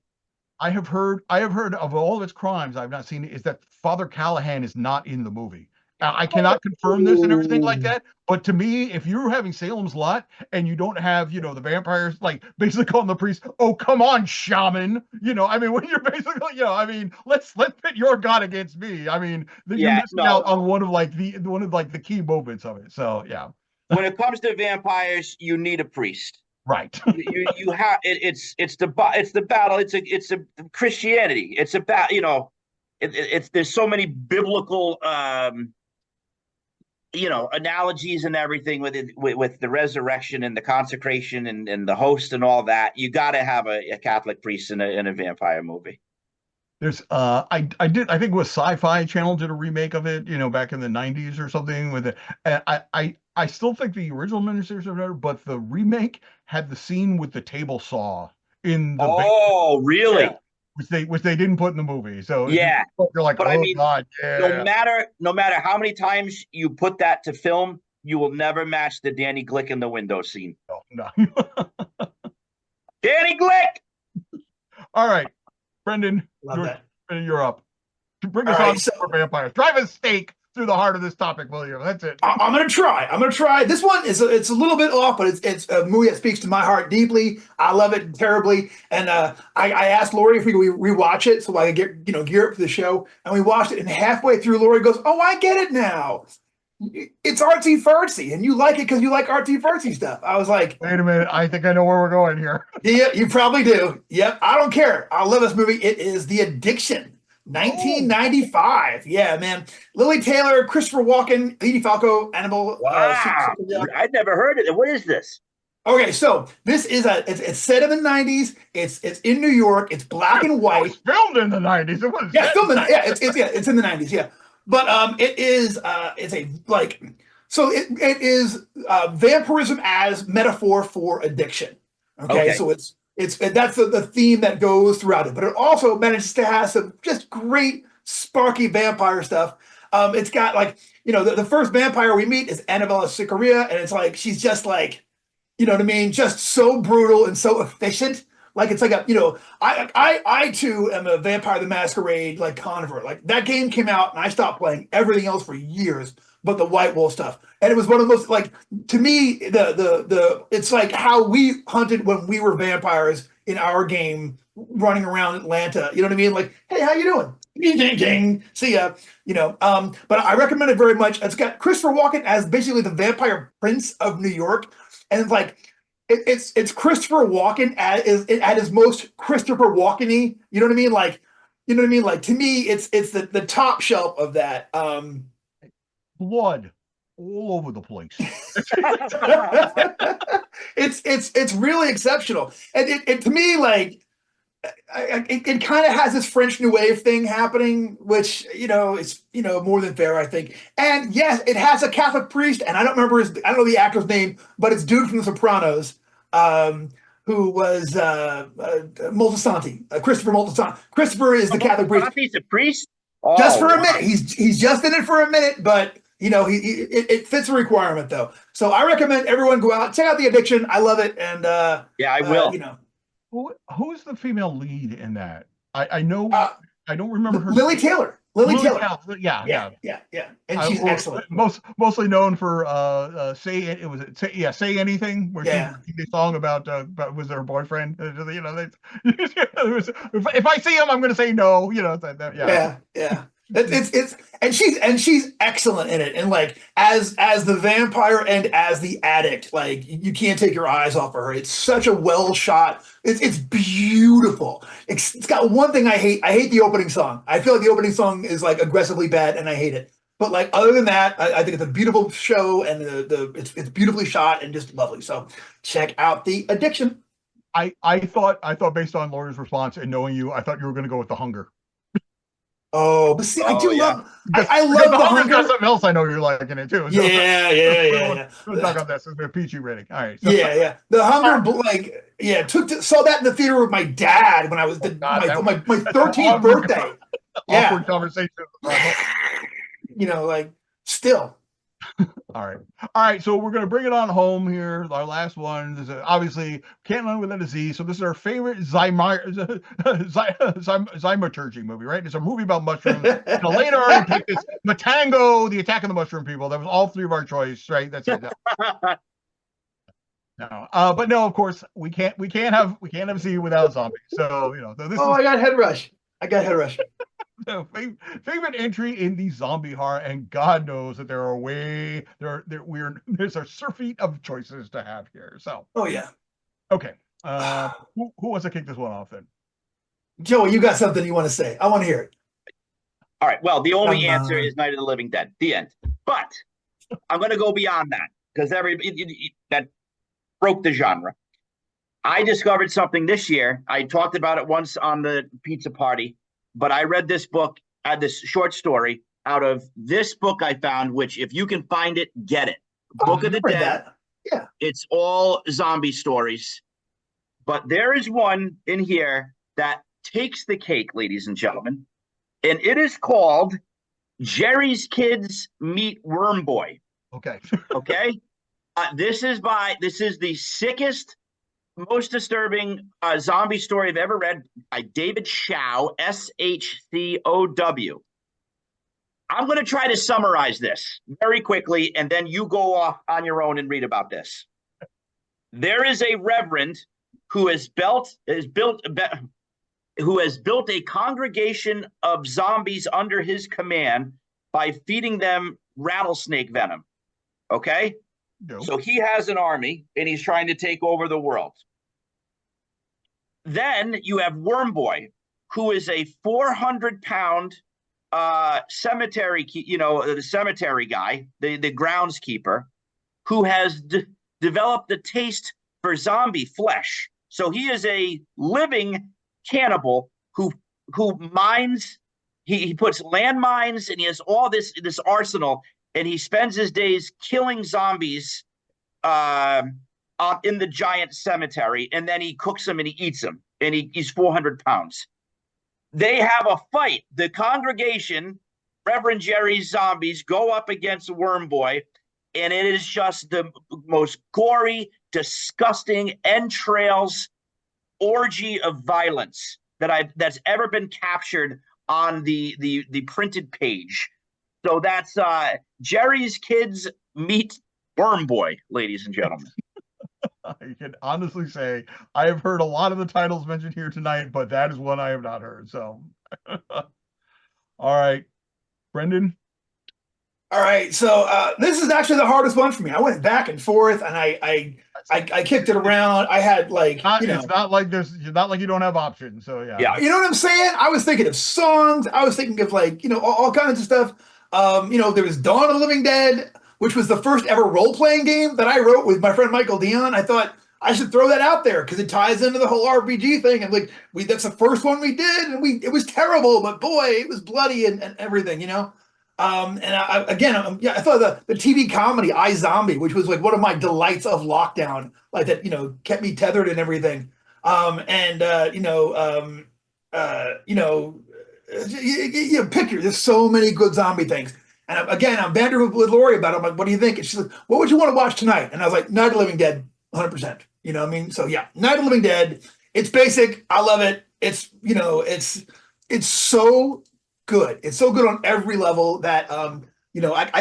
S1: I have heard of all of its crimes. I've not seen it. Is that Father Callahan is not in the movie. I cannot confirm this and everything like that. But to me, if you're having Salem's Lot and you don't have, the vampires like basically calling the priest, "Oh, come on, shaman." I mean, when you're basically, I mean, let's pit your god against me. I mean, you're missing out on one of the key moments of it. So yeah.
S4: When it comes to vampires, you need a priest.
S1: Right.
S4: you have it's the battle. It's a Christianity. It's about it's there's so many biblical analogies and everything with it, with the resurrection and the consecration and the host and all that. You got to have a Catholic priest in a vampire movie.
S1: There's I think it was Sci-Fi Channel did a remake of it, back in the 90s or something with it. And I still think the original miniseries are better, but the remake had the scene with the table saw in the
S4: Oh, really?
S1: Yeah, which they didn't put in the movie. So
S4: yeah,
S1: you're like,
S4: but
S1: oh
S4: I mean,
S1: god, yeah.
S4: No matter how many times you put that to film, you will never match the Danny Glick in the window scene.
S1: No.
S4: Danny Glick.
S1: All right, Brendan,
S2: Love that.
S1: You're up. Bring
S2: All
S1: us
S2: right,
S1: on for vampires. Drive a stake through the heart of this topic, will you? That's it.
S2: I'm gonna try. I'm gonna try. This one is it's a little bit off, but it's a movie that speaks to my heart deeply. I love it terribly, and I asked Lori if we could rewatch it so I could get gear up for the show, and we watched it. And halfway through, Lori goes, "Oh, I get it now. It's artsy fartsy, and you like it because you like artsy fartsy stuff." I was like,
S1: Wait a minute. I think I know where we're going here.
S2: "Yeah, you probably do. Yep, I don't care. I love this movie. It is The Addiction." 1995. Yeah, man. Lily Taylor, Christopher Walken, Edie Falco, Annabelle.
S4: Wow. I'd never heard it. What is this?
S2: Okay, so this is it's set in the 90s. It's in New York. It's black and
S1: It
S2: white.
S1: was filmed in the 90s. It was
S2: Filmed in it's in the 90s. Yeah, but it is it's a like so it is vampirism as metaphor for addiction. Okay. So it's that's the theme that goes throughout it, but it also manages to have some just great sparky vampire stuff. It's got like the first vampire we meet is Annabella Scicarria, and it's like she's just like. You know what I mean? Just so brutal and so efficient. Like it's like I too am a Vampire the Masquerade like convert. Like that game came out and I stopped playing everything else for years, but the White Wolf stuff. And it was one of those like to me the it's like how we hunted when we were vampires in our game running around Atlanta. You know what I mean? Like, hey, how you doing? Ding, ding, ding. See ya. But I recommend it very much. It's got Christopher Walken as basically the vampire prince of New York. And it's like it's Christopher Walken at his most Christopher Walken-y. You know what I mean? Like, you know what I mean? Like to me, it's the top shelf of that.
S1: Blood all over the place.
S2: It's really exceptional, and it to me like it kind of has this French New Wave thing happening, which it's more than fair, I think. And yes, it has a Catholic priest, and I don't know the actor's name, but it's dude from The Sopranos, who was Moltisanti, Christopher Moltisanti. Christopher is the Catholic priest.
S4: He's a priest.
S2: Just for a minute, he's just in it for a minute, but it fits a requirement though. So I recommend everyone go out, check out The Addiction. I love it, and
S4: I will.
S1: Who's the female lead in that? I know I don't remember her.
S2: Lily Taylor. Lily Taylor.
S1: Yeah.
S2: And she's excellent.
S1: Mostly known for Say Anything, where she sang a song about was her boyfriend. If I see him, I'm going to say no.
S2: It's and she's excellent in it, and like as the vampire and as the addict, like you can't take your eyes off of her. It's such a well shot. It's beautiful. It's got one thing I hate. I hate the opening song. I feel like the opening song is like aggressively bad, and I hate it. But like other than that, I think it's a beautiful show, and it's beautifully shot and just lovely. So check out The Addiction.
S1: I thought based on Laura's response and knowing you, I thought you were going to go with The Hunger.
S2: Oh, but see, I do love. I love The Hunger.
S1: Got something else I know you're liking it too.
S2: So yeah.
S1: We'll talk about this. It's a PG rating. All right.
S2: So. Yeah. The Hunger, saw that in the theater with my dad when I was my 13th birthday.
S1: Awkward conversation.
S2: Still.
S1: All right. So we're going to bring it on home here. Our last one is obviously Can't Learn Without a Z. So this is our favorite zymaturgy movie, right? It's a movie about mushrooms. Elena already picked this. Matango, The Attack of the Mushroom People. That was all three of our choice, right? That's it. No, but no, of course we can't have Z without zombies. So this.
S2: I got head rush.
S1: Favorite entry in the zombie horror, and God knows that there's a surfeit of choices to have here. So okay, who wants to kick this one off then?
S2: Joey, you got something you want to say? I want to hear it.
S4: All right. Well, the only answer is Night of the Living Dead. The end. But I'm going to go beyond that because that broke the genre. I discovered something this year. I talked about it once on the pizza party. But I read this book, this short story out of this book I found, which if you can find it, get it. Book of the Dead.
S2: Yeah.
S4: It's all zombie stories. But there is one in here that takes the cake, ladies and gentlemen. And it is called Jerry's Kids Meet Worm Boy.
S1: Okay.
S4: Okay. This is the sickest, most disturbing zombie story I've ever read by David Shaw, Shaw. I'm going to try to summarize this very quickly, and then you go off on your own and read about this. There is a reverend who has built a congregation of zombies under his command by feeding them rattlesnake venom. Okay?
S1: No.
S4: So he has an army, and he's trying to take over the world. Then you have Worm Boy, who is a 400-pound cemetery, the cemetery guy, the groundskeeper, who has developed a taste for zombie flesh. So he is a living cannibal who mines. He puts landmines, and he has all this arsenal, and he spends his days killing zombies in the giant cemetery, and then he cooks them and he eats them, and he's 400 pounds. They have a fight. The congregation, Reverend Jerry's zombies, go up against Worm Boy, and it is just the most gory, disgusting entrails orgy of violence that's ever been captured on the printed page. So that's Jerry's Kids Meet Worm Boy, ladies and gentlemen.
S1: I can honestly say I have heard a lot of the titles mentioned here tonight, but that is one I have not heard. So, all right, Brendan.
S2: All right, so this is actually the hardest one for me. I went back and forth, and I kicked it around. I had
S1: It's not like this. It's not like you don't have options. So yeah.
S2: You know what I'm saying? I was thinking of songs. I was thinking of all kinds of stuff. There was Dawn of the Living Dead, which was the first ever role-playing game that I wrote with my friend Michael Dion. I thought I should throw that out there because it ties into the whole RPG thing. And that's the first one we did, and it was terrible, but boy, it was bloody and everything, I thought the TV comedy iZombie, which was like one of my delights of lockdown, like that, kept me tethered and everything. Picture, there's so many good zombie things. And I'm bantered with Lori about it. I'm like, what do you think? And she's like, what would you want to watch tonight? And I was like, Night of the Living Dead, 100%. You know what I mean? So yeah, Night of the Living Dead. It's basic. I love it. It's so good. It's so good on every level that I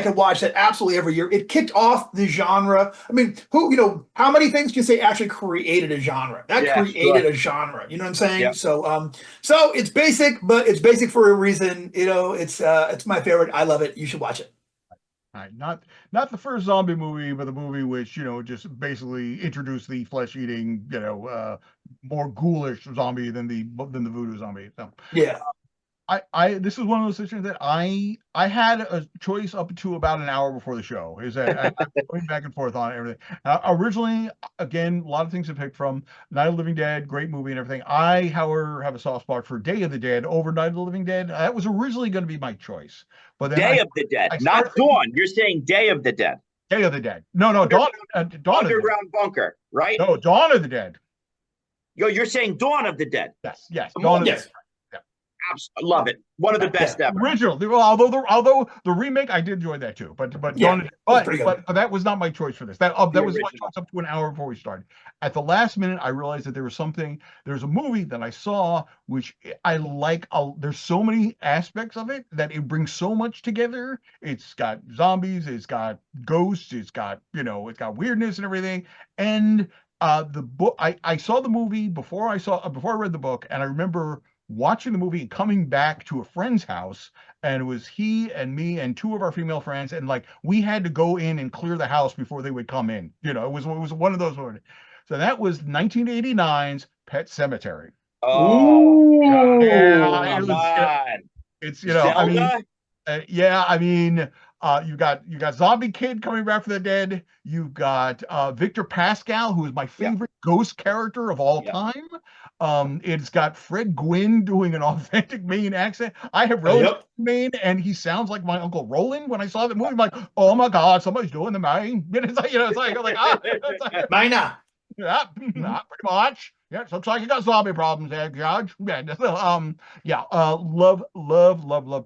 S2: could watch that absolutely every year. It kicked off the genre. I mean, how many things can you say actually created a genre? A genre. You know what I'm saying?
S4: Yeah.
S2: So it's basic, but it's basic for a reason. It's my favorite. I love it. You should watch it.
S1: All right, not the first zombie movie, but the movie which just basically introduced the flesh-eating, more ghoulish zombie than the voodoo zombie. So
S2: yeah.
S1: This is one of those situations that I had a choice up to about an hour before the show. Is that I'm going back and forth on everything. Originally, again, a lot of things to pick from. Night of the Living Dead, great movie and everything. I, however, have a soft spot for Day of the Dead over Night of the Living Dead. That was originally going to be my choice, but then
S4: Day of the Dead, not Dawn. You're saying Day of the Dead.
S1: Day of the Dead. No, Dawn.
S4: Underground bunker, right?
S1: No, Dawn of the Dead.
S4: You're saying Dawn of the Dead.
S1: Yes. Dawn of the Dead.
S4: I love it. One of the best ever.
S1: Original, although the remake, I did enjoy that too. But that was not my choice for this. That was my choice up to an hour before we started. At the last minute, I realized that there's a movie that I saw which I like. There's so many aspects of it that it brings so much together. It's got zombies, it's got ghosts, it's got weirdness and everything. And the book, I saw the movie before I read the book, and I remember watching the movie and coming back to a friend's house, and it was he and me and two of our female friends, and we had to go in and clear the house before they would come in. It was one of those. So that was 1989's Pet Sematary.
S4: Oh,
S1: yeah, it's
S4: Zelda?
S1: You got Zombie Kid coming back from the dead. You've got Victor Pascal, who is my favorite ghost character of all time. It's got Fred Gwynn doing an authentic Maine accent. I have relatives in Maine, and he sounds like my Uncle Roland. When I saw the movie, I'm like, oh my God, somebody's doing the Maine. It's like
S2: Maine.
S1: Yeah, pretty much. Yeah, looks like you got zombie problems there, Judge. Love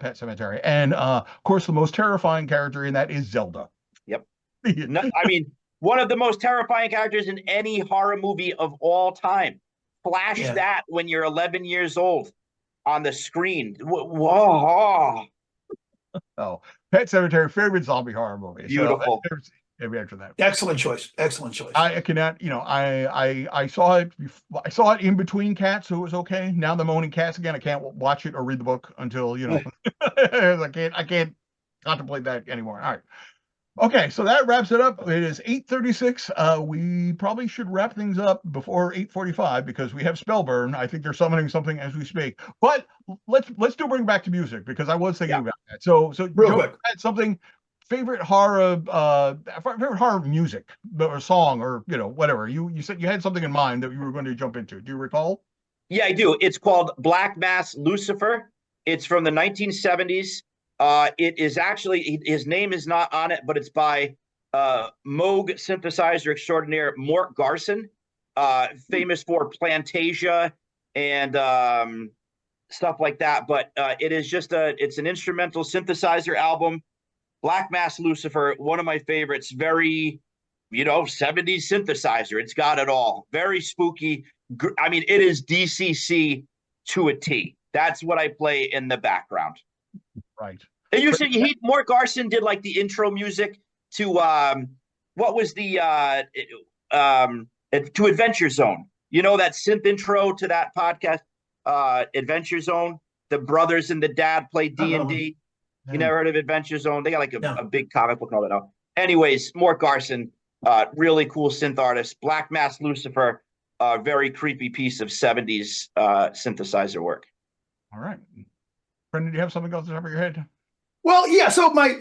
S1: Pet Sematary, and of course, the most terrifying character in that is Zelda.
S4: Yep. One of the most terrifying characters in any horror movie of all time. Flash that when you're 11 years old on the screen. Whoa.
S1: Oh, Pet Cemetery, favorite zombie horror movie.
S4: Beautiful.
S1: So maybe after that.
S2: Excellent choice. Excellent choice.
S1: I cannot, I saw it. I saw it in between cats, so it was okay. Now the moaning cats again. I can't watch it or read the book until I can't contemplate that anymore. All right. Okay, so that wraps it up. It is 8:36. We probably should wrap things up before 8:45 because we have Spellburn. I think they're summoning something as we speak. But let's do bring back to music because I was thinking about that. So
S2: Real
S1: Joe
S2: quick.
S1: had something favorite horror music or song or whatever. You said you had something in mind that you were going to jump into. Do you recall?
S4: Yeah, I do. It's called Black Mass Lucifer. It's from the 1970s. It is actually, his name is not on it, but it's by Moog synthesizer extraordinaire Mort Garson, famous for Plantasia and stuff like that. But it is just it's an instrumental synthesizer album. Black Mass Lucifer, one of my favorites. Very, 70s synthesizer. It's got it all. Very spooky. I mean, it is DCC to a T. That's what I play in the background.
S1: Right.
S4: And you said Mort Garson did like the intro music to what was the to Adventure Zone. You know that synth intro to that podcast, Adventure Zone. The brothers and the dad played D&D. You never heard of Adventure Zone? They got like a big comic book and all that now. Anyways, Mort Garson, really cool synth artist. Black Mass Lucifer, very creepy piece of 70s synthesizer work.
S1: All right. Brendan, do you have something else to top of your head?
S2: Well, yeah. So my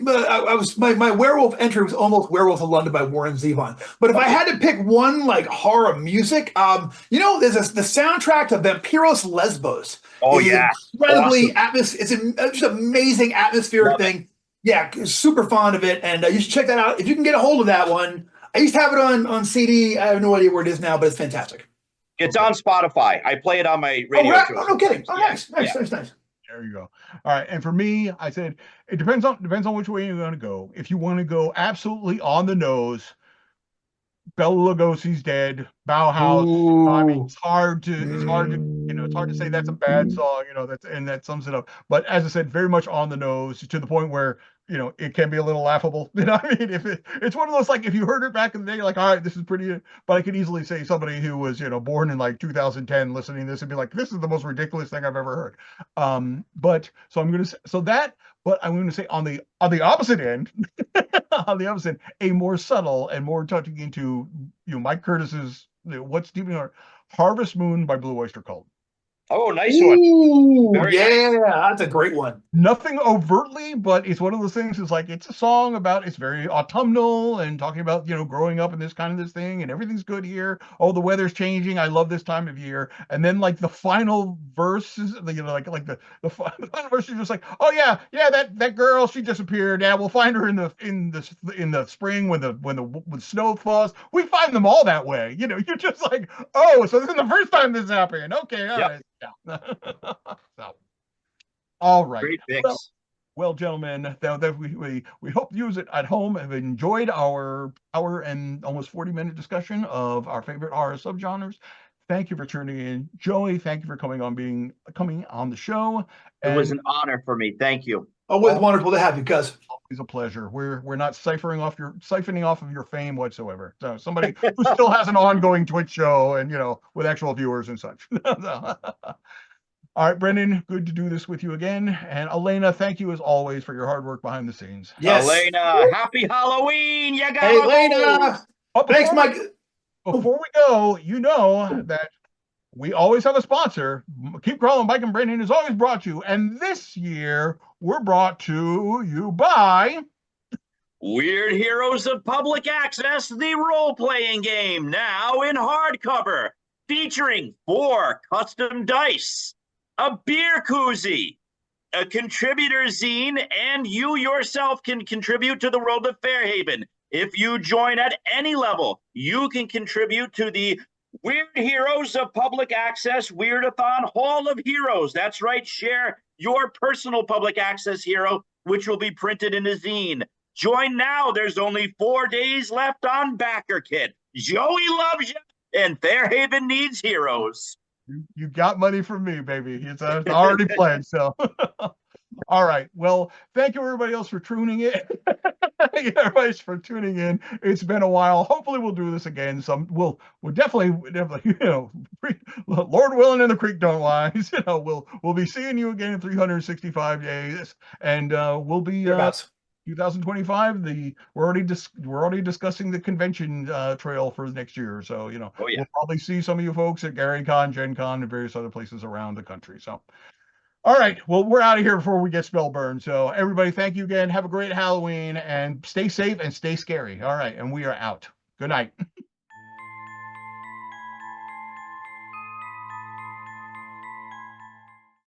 S2: werewolf entry was almost Werewolf of London by Warren Zevon. But if I had to pick one like horror music, there's the soundtrack to Vampiros Lesbos.
S4: Oh yeah,
S2: incredibly
S4: awesome.
S2: It's just amazing atmospheric
S4: Love
S2: thing. Yeah, super fond of it, and you should check that out if you can get a hold of that one. I used to have it on CD. I have no idea where it is now, but it's fantastic.
S4: It's on Spotify. I play it on my radio.
S2: Oh, right? Oh, no kidding. Oh, nice.
S1: There you go. All right. And for me, I said it depends on which way you're going to go. If you want to go absolutely on the nose, Bela Lugosi's dead. Bauhaus.
S2: Ooh.
S1: I mean, it's hard to say that's a bad song. That sums it up. But as I said, very much on the nose to the point where it can be a little laughable. I mean, if it's one of those, like, if you heard it back in the day, you're like, all right, this is pretty, but I could easily say somebody who was, born in like 2010 listening to this and be like, this is the most ridiculous thing I've ever heard. But so I'm going to say, but I'm going to say on the opposite end, a more subtle and more touching into, Mike Curtis's, what's deep in our Harvest Moon by Blue Oyster Cult.
S4: Oh, nice one.
S2: Ooh, nice. That's a great one.
S1: Nothing overtly, but it's one of those things. It's like it's a song about. It's very autumnal and talking about growing up in this thing, and everything's good here. Oh, the weather's changing. I love this time of year. And then like the final verse is the final verse is just like, oh yeah, that girl, she disappeared. Yeah, we'll find her in the spring when the snow falls. We find them all that way. You're just like, oh, so this is the first time this happened. Okay, all right. Yeah. So, all right.
S4: Great picks.
S1: Well, gentlemen, we hope you at home have enjoyed our hour and almost 40-minute discussion of our favorite horror subgenres. Thank you for tuning in, Joey. Thank you for coming on the show.
S4: It was an honor for me. Thank you.
S2: Always wonderful to have you, cuz.
S1: Always a pleasure. We're not siphoning off of your fame whatsoever. So somebody who still has an ongoing Twitch show and with actual viewers and such. All right, Brendan, good to do this with you again. And Elena, thank you as always for your hard work behind the scenes.
S4: Yes. Elena, happy Halloween. You got
S2: Elena. Thanks, Mike.
S1: Before we go, that we always have a sponsor. Keep Crawlin, Mike and Brendan is always brought to you. And this year, we're brought to you by
S3: Weird Heroes of Public Access, the role-playing game, now in hardcover, featuring 4 custom dice, a beer koozie, a contributor zine, and you yourself can contribute to the world of Fairhaven. If you join at any level, you can contribute to the Weird Heroes of Public Access Weirdathon Hall of Heroes. That's right, share your personal public access hero, which will be printed in a zine. Join now. There's only 4 days left on Backer Kit. Joey loves you, and Fairhaven needs heroes.
S1: You got money from me, baby. It's already pledged. So, All right. Well, thank you everybody else for tuning in. Everybody's for tuning in. It's been a while. Hopefully we'll do this again. We'll definitely, Lord willing and the creek don't rise. We'll be seeing you again in 365 days. And we'll be 2025. We're already discussing the convention trail for next year. So,
S4: Oh yeah.
S1: we'll probably see some of you folks at Gary Con, Gen Con, and various other places around the country. So all right. Well, we're out of here before we get spell burned. So everybody, thank you again. Have a great Halloween and stay safe and stay scary. All right. And we are out. Good night.